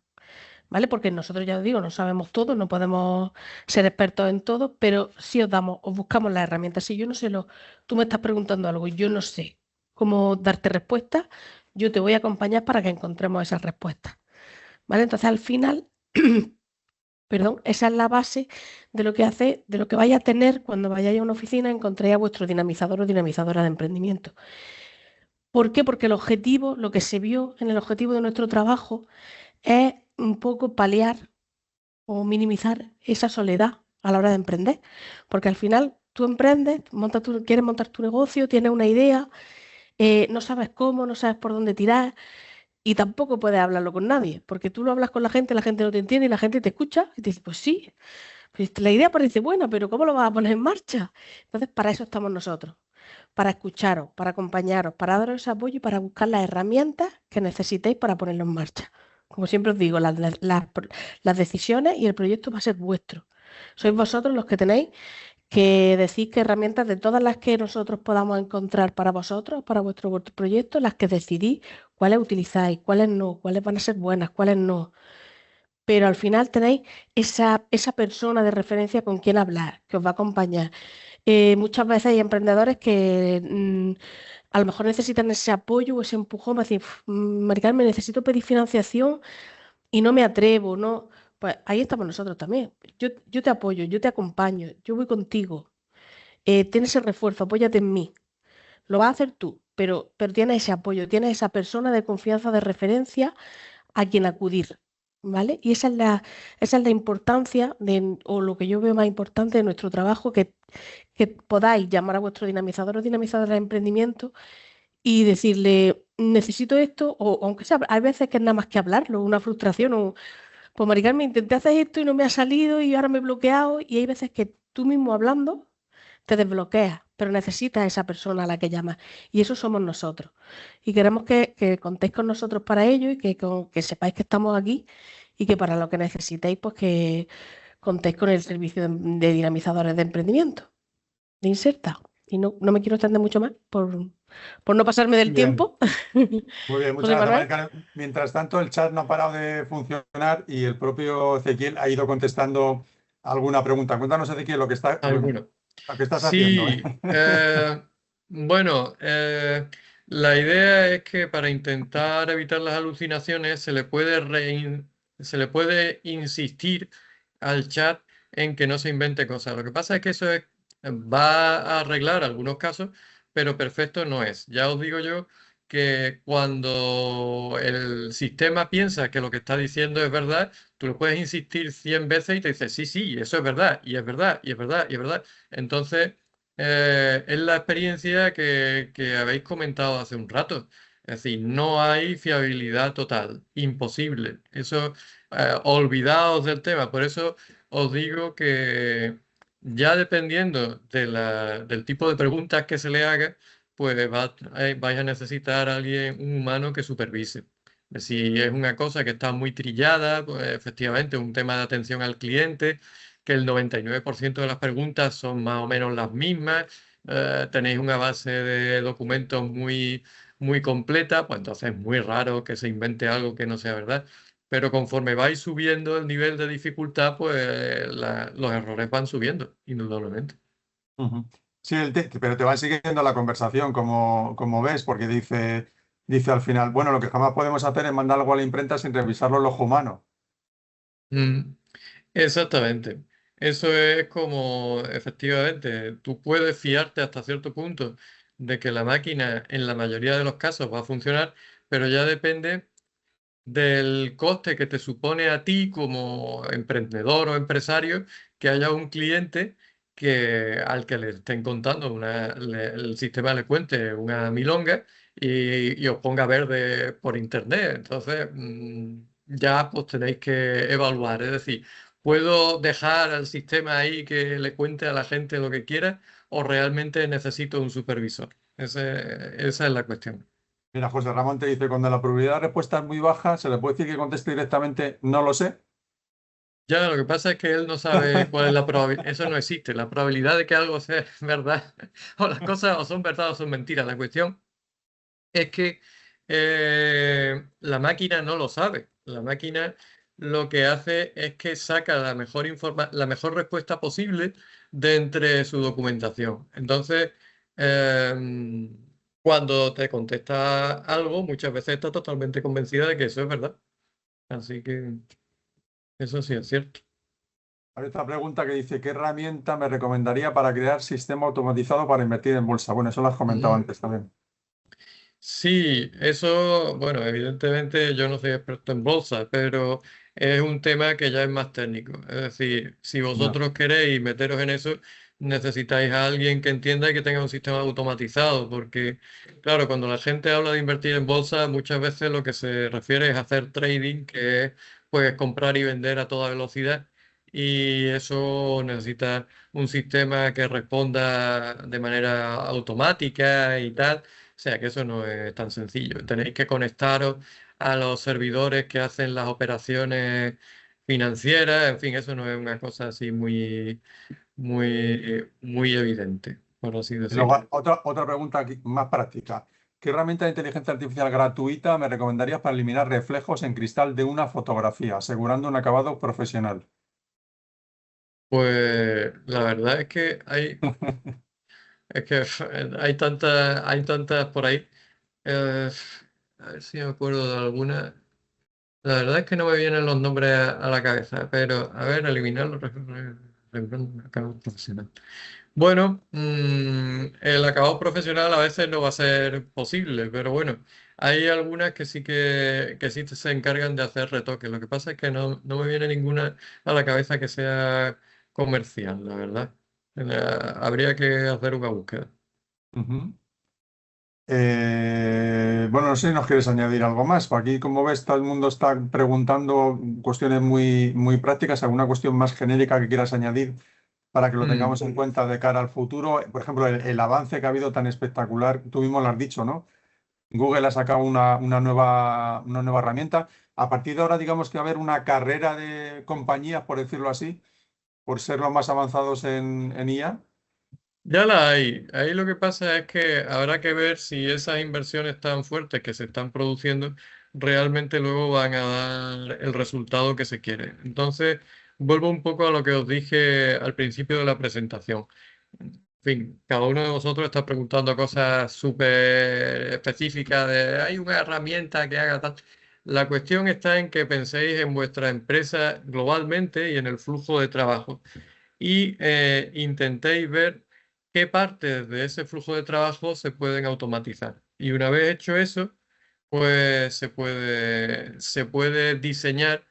¿vale? Porque nosotros, ya os digo, no sabemos todo, no podemos ser expertos en todo, pero sí os buscamos las herramientas. Si yo no sé tú me estás preguntando algo y yo no sé cómo darte respuesta, yo te voy a acompañar para que encontremos esas respuestas, ¿vale? Entonces, al final, perdón, esa es la base de lo de lo que vais a tener cuando vayáis a una oficina, encontréis a vuestro dinamizador o dinamizadora de emprendimiento. ¿Por qué? Porque el objetivo, lo que se vio en el objetivo de nuestro trabajo es un poco paliar o minimizar esa soledad a la hora de emprender. Porque al final tú emprendes, quieres montar tu negocio, tienes una idea, no sabes cómo, no sabes por dónde tirar y tampoco puedes hablarlo con nadie. Porque tú lo hablas con la gente no te entiende y la gente te escucha y te dice, pues sí, pues la idea parece buena, pero ¿cómo lo vas a poner en marcha? Entonces, para eso estamos nosotros. Para escucharos, para acompañaros, para daros ese apoyo y para buscar las herramientas que necesitéis para ponerlo en marcha. Como siempre os digo, las decisiones y el proyecto va a ser vuestro. Sois vosotros los que tenéis que decir qué herramientas de todas las que nosotros podamos encontrar para vosotros, para vuestro proyecto, las que decidís cuáles utilizáis, cuáles no, cuáles van a ser buenas, cuáles no. Pero al final tenéis esa persona de referencia con quien hablar, que os va a acompañar. Muchas veces hay emprendedores que a lo mejor necesitan ese apoyo o ese empujón para decir, Mari Carmen, necesito pedir financiación y no me atrevo, ¿no? Pues ahí estamos nosotros también. Yo te apoyo, yo te acompaño, yo voy contigo. Tienes el refuerzo, apóyate en mí. Lo vas a hacer tú, pero tienes ese apoyo, tienes esa persona de confianza, de referencia a quien acudir, ¿vale? Y esa es la importancia o lo que yo veo más importante de nuestro trabajo, que podáis llamar a vuestro dinamizador o dinamizadora de emprendimiento y decirle, necesito esto, o aunque sea, hay veces que es nada más que hablarlo, una frustración, o pues Mari Carmen, intenté hacer esto y no me ha salido y ahora me he bloqueado, y hay veces que tú mismo hablando te desbloqueas, pero necesitas a esa persona a la que llamas, y eso somos nosotros. Y queremos que contéis con nosotros para ello y que sepáis que estamos aquí y que para lo que necesitéis, pues que contéis con el servicio de dinamizadores de emprendimiento, de Inserta. Y no me quiero extender mucho más por no pasarme del Bien. tiempo. Muy bien, muchas José gracias, Manuel. Mari Carmen. Mientras tanto, el chat no ha parado de funcionar y el propio Ezequiel ha ido contestando alguna pregunta. Cuéntanos, Ezequiel, lo que estás haciendo. Sí, bueno, la idea es que para intentar evitar las alucinaciones se le puede insistir al chat en que no se invente cosas. Lo que pasa es que eso va a arreglar algunos casos, pero perfecto no es. Ya os digo yo que cuando el sistema piensa que lo que está diciendo es verdad, tú le puedes insistir 100 veces y te dice, sí, sí, eso es verdad, y es verdad, y es verdad, y es verdad. Entonces, es la experiencia que habéis comentado hace un rato. Es decir, no hay fiabilidad total, imposible. Eso, olvidaos del tema. Por eso os digo que ya dependiendo del tipo de preguntas que se le haga, pues vais a necesitar a alguien, un humano que supervise. Si es una cosa que está muy trillada, pues efectivamente un tema de atención al cliente, que el 99% de las preguntas son más o menos las mismas, tenéis una base de documentos muy completa, pues entonces es muy raro que se invente algo que no sea verdad. Pero conforme vais subiendo el nivel de dificultad, pues los errores van subiendo, indudablemente. Ujú. Sí, pero te va siguiendo la conversación, como ves, porque dice al final, bueno, lo que jamás podemos hacer es mandar algo a la imprenta sin revisarlo el ojo humano. Mm, exactamente. eso es como, efectivamente, tú puedes fiarte hasta cierto punto de que la máquina en la mayoría de los casos va a funcionar, pero ya depende del coste que te supone a ti como emprendedor o empresario que haya un cliente al que le estén contando, el sistema le cuente una milonga y os ponga verde por internet. Entonces, ya pues tenéis que evaluar. Es decir, ¿puedo dejar al sistema ahí que le cuente a la gente lo que quiera o realmente necesito un supervisor? Esa es la cuestión. Mira, José Ramón te dice, cuando la probabilidad de respuesta es muy baja, se le puede decir que conteste directamente, no lo sé. Ya, lo que pasa es que él no sabe cuál es la probabilidad. Eso no existe. La probabilidad de que algo sea verdad, o las cosas o son verdad o son mentiras. La cuestión es que la máquina no lo sabe. La máquina lo que hace es que saca la mejor respuesta posible de entre su documentación. Entonces, cuando te contesta algo, muchas veces está totalmente convencida de que eso es verdad. Así que eso sí es cierto. Hay esta pregunta que dice, ¿qué herramienta me recomendaría para crear sistema automatizado para invertir en bolsa? Bueno, eso lo has comentado antes también. Sí, eso, bueno, evidentemente yo no soy experto en bolsa, pero es un tema que ya es más técnico. Es decir, si No. vosotros queréis meteros en eso, necesitáis a alguien que entienda y que tenga un sistema automatizado, porque, claro, cuando la gente habla de invertir en bolsa, muchas veces lo que se refiere es hacer trading, que es pues comprar y vender a toda velocidad, y eso necesita un sistema que responda de manera automática y tal. O sea que eso no es tan sencillo. Tenéis que conectaros a los servidores que hacen las operaciones financieras. En fin, eso no es una cosa así muy evidente, por así Y luego, decirlo. otra pregunta aquí, más práctica. ¿Qué herramienta de inteligencia artificial gratuita me recomendarías para eliminar reflejos en cristal de una fotografía, asegurando un acabado profesional? Pues la verdad es que hay tantas por ahí. Eh, a ver si me acuerdo de alguna. La verdad es que no me vienen los nombres a la cabeza, pero a ver, eliminar los acabado profesional. Bueno, el acabado profesional a veces no va a ser posible, pero bueno, hay algunas que sí se encargan de hacer retoques. Lo que pasa es que no me viene ninguna a la cabeza que sea comercial, la verdad. Habría que hacer una búsqueda. Ujú. Bueno, no sé si nos quieres añadir algo más. Aquí, como ves, todo el mundo está preguntando cuestiones muy prácticas. ¿Alguna cuestión más genérica que quieras añadir para que lo tengamos en cuenta de cara al futuro? Por ejemplo, el avance que ha habido tan espectacular, tú mismo lo has dicho, ¿no? Google ha sacado una nueva herramienta. A partir de ahora, digamos que va a haber una carrera de compañías, por decirlo así, por ser los más avanzados en IA. Ya la hay. Ahí lo que pasa es que habrá que ver si esas inversiones tan fuertes que se están produciendo realmente luego van a dar el resultado que se quiere. Entonces, vuelvo un poco a lo que os dije al principio de la presentación. En fin, cada uno de vosotros está preguntando cosas súper específicas de hay una herramienta que haga tal. La cuestión está en que penséis en vuestra empresa globalmente y en el flujo de trabajo y intentéis ver qué partes de ese flujo de trabajo se pueden automatizar. Y una vez hecho eso, pues se puede diseñar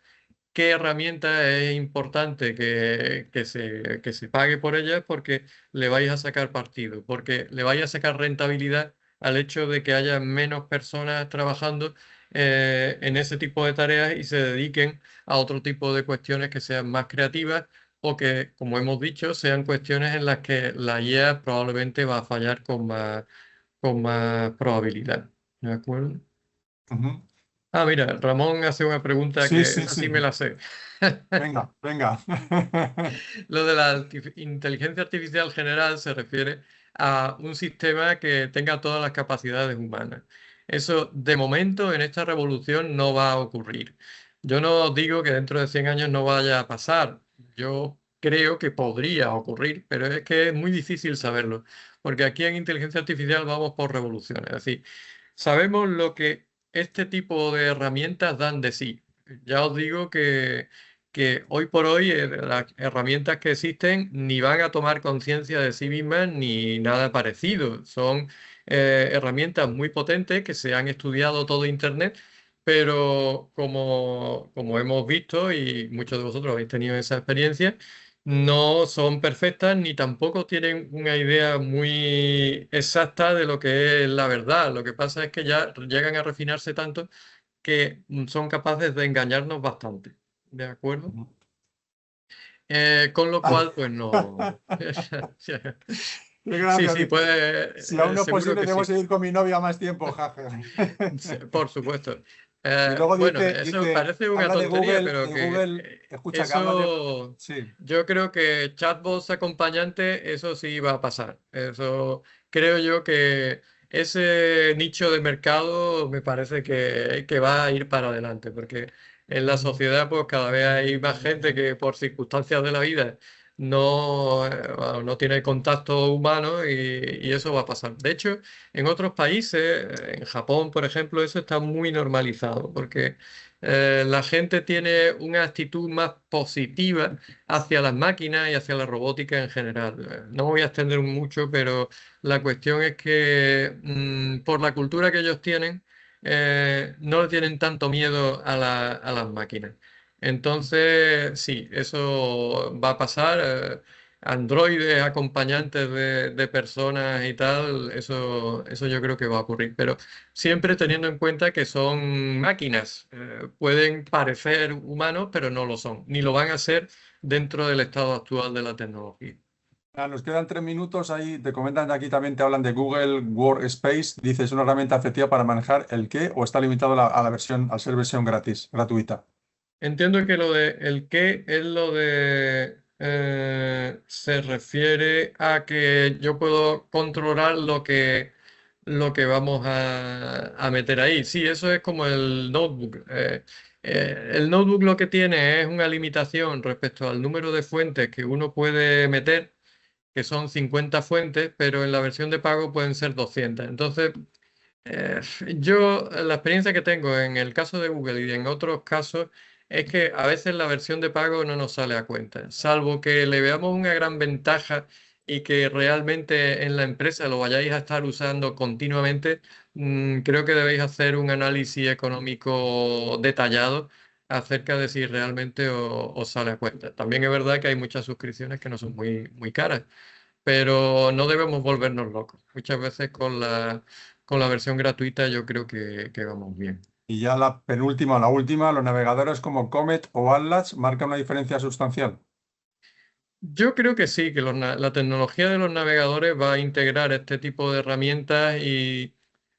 qué herramienta es importante que se pague por ella porque le vais a sacar partido, porque le vais a sacar rentabilidad al hecho de que haya menos personas trabajando en ese tipo de tareas y se dediquen a otro tipo de cuestiones que sean más creativas o que, como hemos dicho, sean cuestiones en las que la IA probablemente va a fallar con más probabilidad. ¿De acuerdo? Ujú. Ah, mira, Ramón hace una pregunta Sí, que sí, así sí. me la sé. Venga, venga. Lo de la inteligencia artificial general se refiere a un sistema que tenga todas las capacidades humanas. Eso, de momento, en esta revolución no va a ocurrir. Yo no digo que dentro de 100 años no vaya a pasar. Yo creo que podría ocurrir, pero es que es muy difícil saberlo, porque aquí en inteligencia artificial vamos por revoluciones. Es decir, sabemos lo que este tipo de herramientas dan de sí. Ya os digo que hoy por hoy las herramientas que existen ni van a tomar conciencia de sí mismas ni nada parecido. Son herramientas muy potentes que se han estudiado todo Internet, pero como hemos visto y muchos de vosotros habéis tenido esa experiencia, no son perfectas ni tampoco tienen una idea muy exacta de lo que es la verdad. Lo que pasa es que ya llegan a refinarse tanto que son capaces de engañarnos bastante. ¿De acuerdo? Con lo cual, pues no. Sí, sí, pues Si aún no es seguro posible, que debo sí. seguir con mi novia más tiempo, jaja. Sí, por supuesto. Y luego Bueno, dice, eso parece una habla de tontería, Google, pero de que Google, escucha, que habla de... eso, Sí. yo creo que chatbots acompañantes, eso sí va a pasar. Eso creo yo que ese nicho de mercado me parece que va a ir para adelante, porque en la sociedad pues cada vez hay más gente que por circunstancias de la vida no tiene contacto humano y eso va a pasar. De hecho, en otros países, en Japón, por ejemplo, eso está muy normalizado, porque la gente tiene una actitud más positiva hacia las máquinas y hacia la robótica en general. No me voy a extender mucho, pero la cuestión es que por la cultura que ellos tienen, no le tienen tanto miedo a las máquinas. Entonces, sí, eso va a pasar. Androides acompañantes de personas y tal, eso yo creo que va a ocurrir. Pero siempre teniendo en cuenta que son máquinas. Pueden parecer humanos, pero no lo son, ni lo van a ser dentro del estado actual de la tecnología. Nos quedan 3 minutos. Ahí te comentan aquí, también te hablan de Google Workspace. Dice, ¿es una herramienta efectiva para manejar el qué o está limitado a la versión, al ser versión gratis, gratuita? Entiendo que lo de el qué es lo de se refiere a que yo puedo controlar lo que vamos a meter ahí. Sí, eso es como el notebook. El notebook lo que tiene es una limitación respecto al número de fuentes que uno puede meter, que son 50 fuentes, pero en la versión de pago pueden ser 200. Entonces, yo la experiencia que tengo en el caso de Google y en otros casos es que a veces la versión de pago no nos sale a cuenta, salvo que le veamos una gran ventaja y que realmente en la empresa lo vayáis a estar usando continuamente. Creo que debéis hacer un análisis económico detallado acerca de si realmente os sale a cuenta. También es verdad que hay muchas suscripciones que no son muy caras, pero no debemos volvernos locos. Muchas veces con la versión gratuita yo creo que vamos bien. Y ya la penúltima, la última, los navegadores como Comet o Atlas marcan una diferencia sustancial. Yo creo que sí, que la tecnología de los navegadores va a integrar este tipo de herramientas y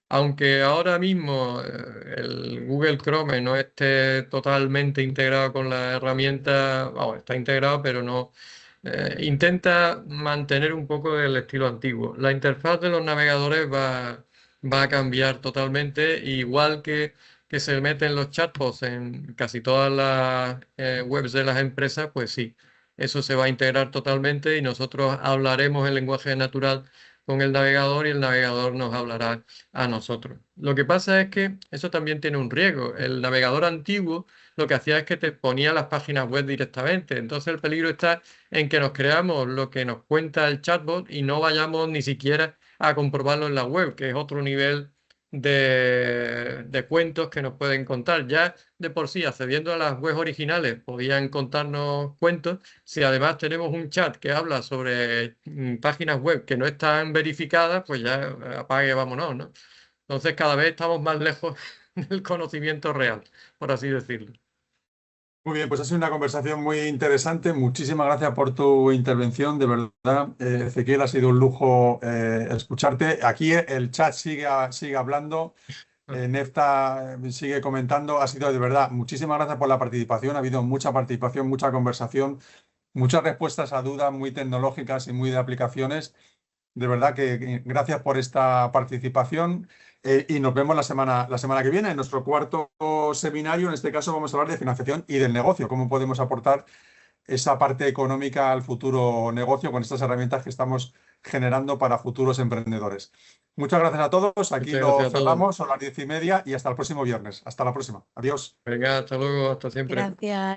aunque ahora mismo el Google Chrome no esté totalmente integrado con la herramienta, vamos, está integrado, pero no intenta mantener un poco el estilo antiguo. La interfaz de los navegadores va a cambiar totalmente, igual que se meten los chatbots en casi todas las webs de las empresas, pues sí, eso se va a integrar totalmente y nosotros hablaremos el lenguaje natural con el navegador y el navegador nos hablará a nosotros. Lo que pasa es que eso también tiene un riesgo. El navegador antiguo lo que hacía es que te ponía las páginas web directamente. Entonces el peligro está en que nos creamos lo que nos cuenta el chatbot y no vayamos ni siquiera a comprobarlo en la web, que es otro nivel de cuentos que nos pueden contar. Ya de por sí, accediendo a las webs originales, podían contarnos cuentos. Si además tenemos un chat que habla sobre páginas web que no están verificadas, pues ya apague, vámonos, ¿no? Entonces cada vez estamos más lejos del conocimiento real, por así decirlo. Muy bien, pues ha sido una conversación muy interesante. Muchísimas gracias por tu intervención, de verdad. Ezequiel, ha sido un lujo escucharte. Aquí el chat sigue hablando. Nefta sigue comentando. Ha sido de verdad. Muchísimas gracias por la participación. Ha habido mucha participación, mucha conversación, muchas respuestas a dudas muy tecnológicas y muy de aplicaciones. De verdad que gracias por esta participación y nos vemos la semana que viene en nuestro cuarto seminario. En este caso vamos a hablar de financiación y del negocio, cómo podemos aportar esa parte económica al futuro negocio con estas herramientas que estamos generando para futuros emprendedores. Muchas gracias a todos. Aquí lo cerramos, son las 10:30 y hasta el próximo viernes. Hasta la próxima. Adiós. Venga, hasta luego, hasta siempre. Gracias.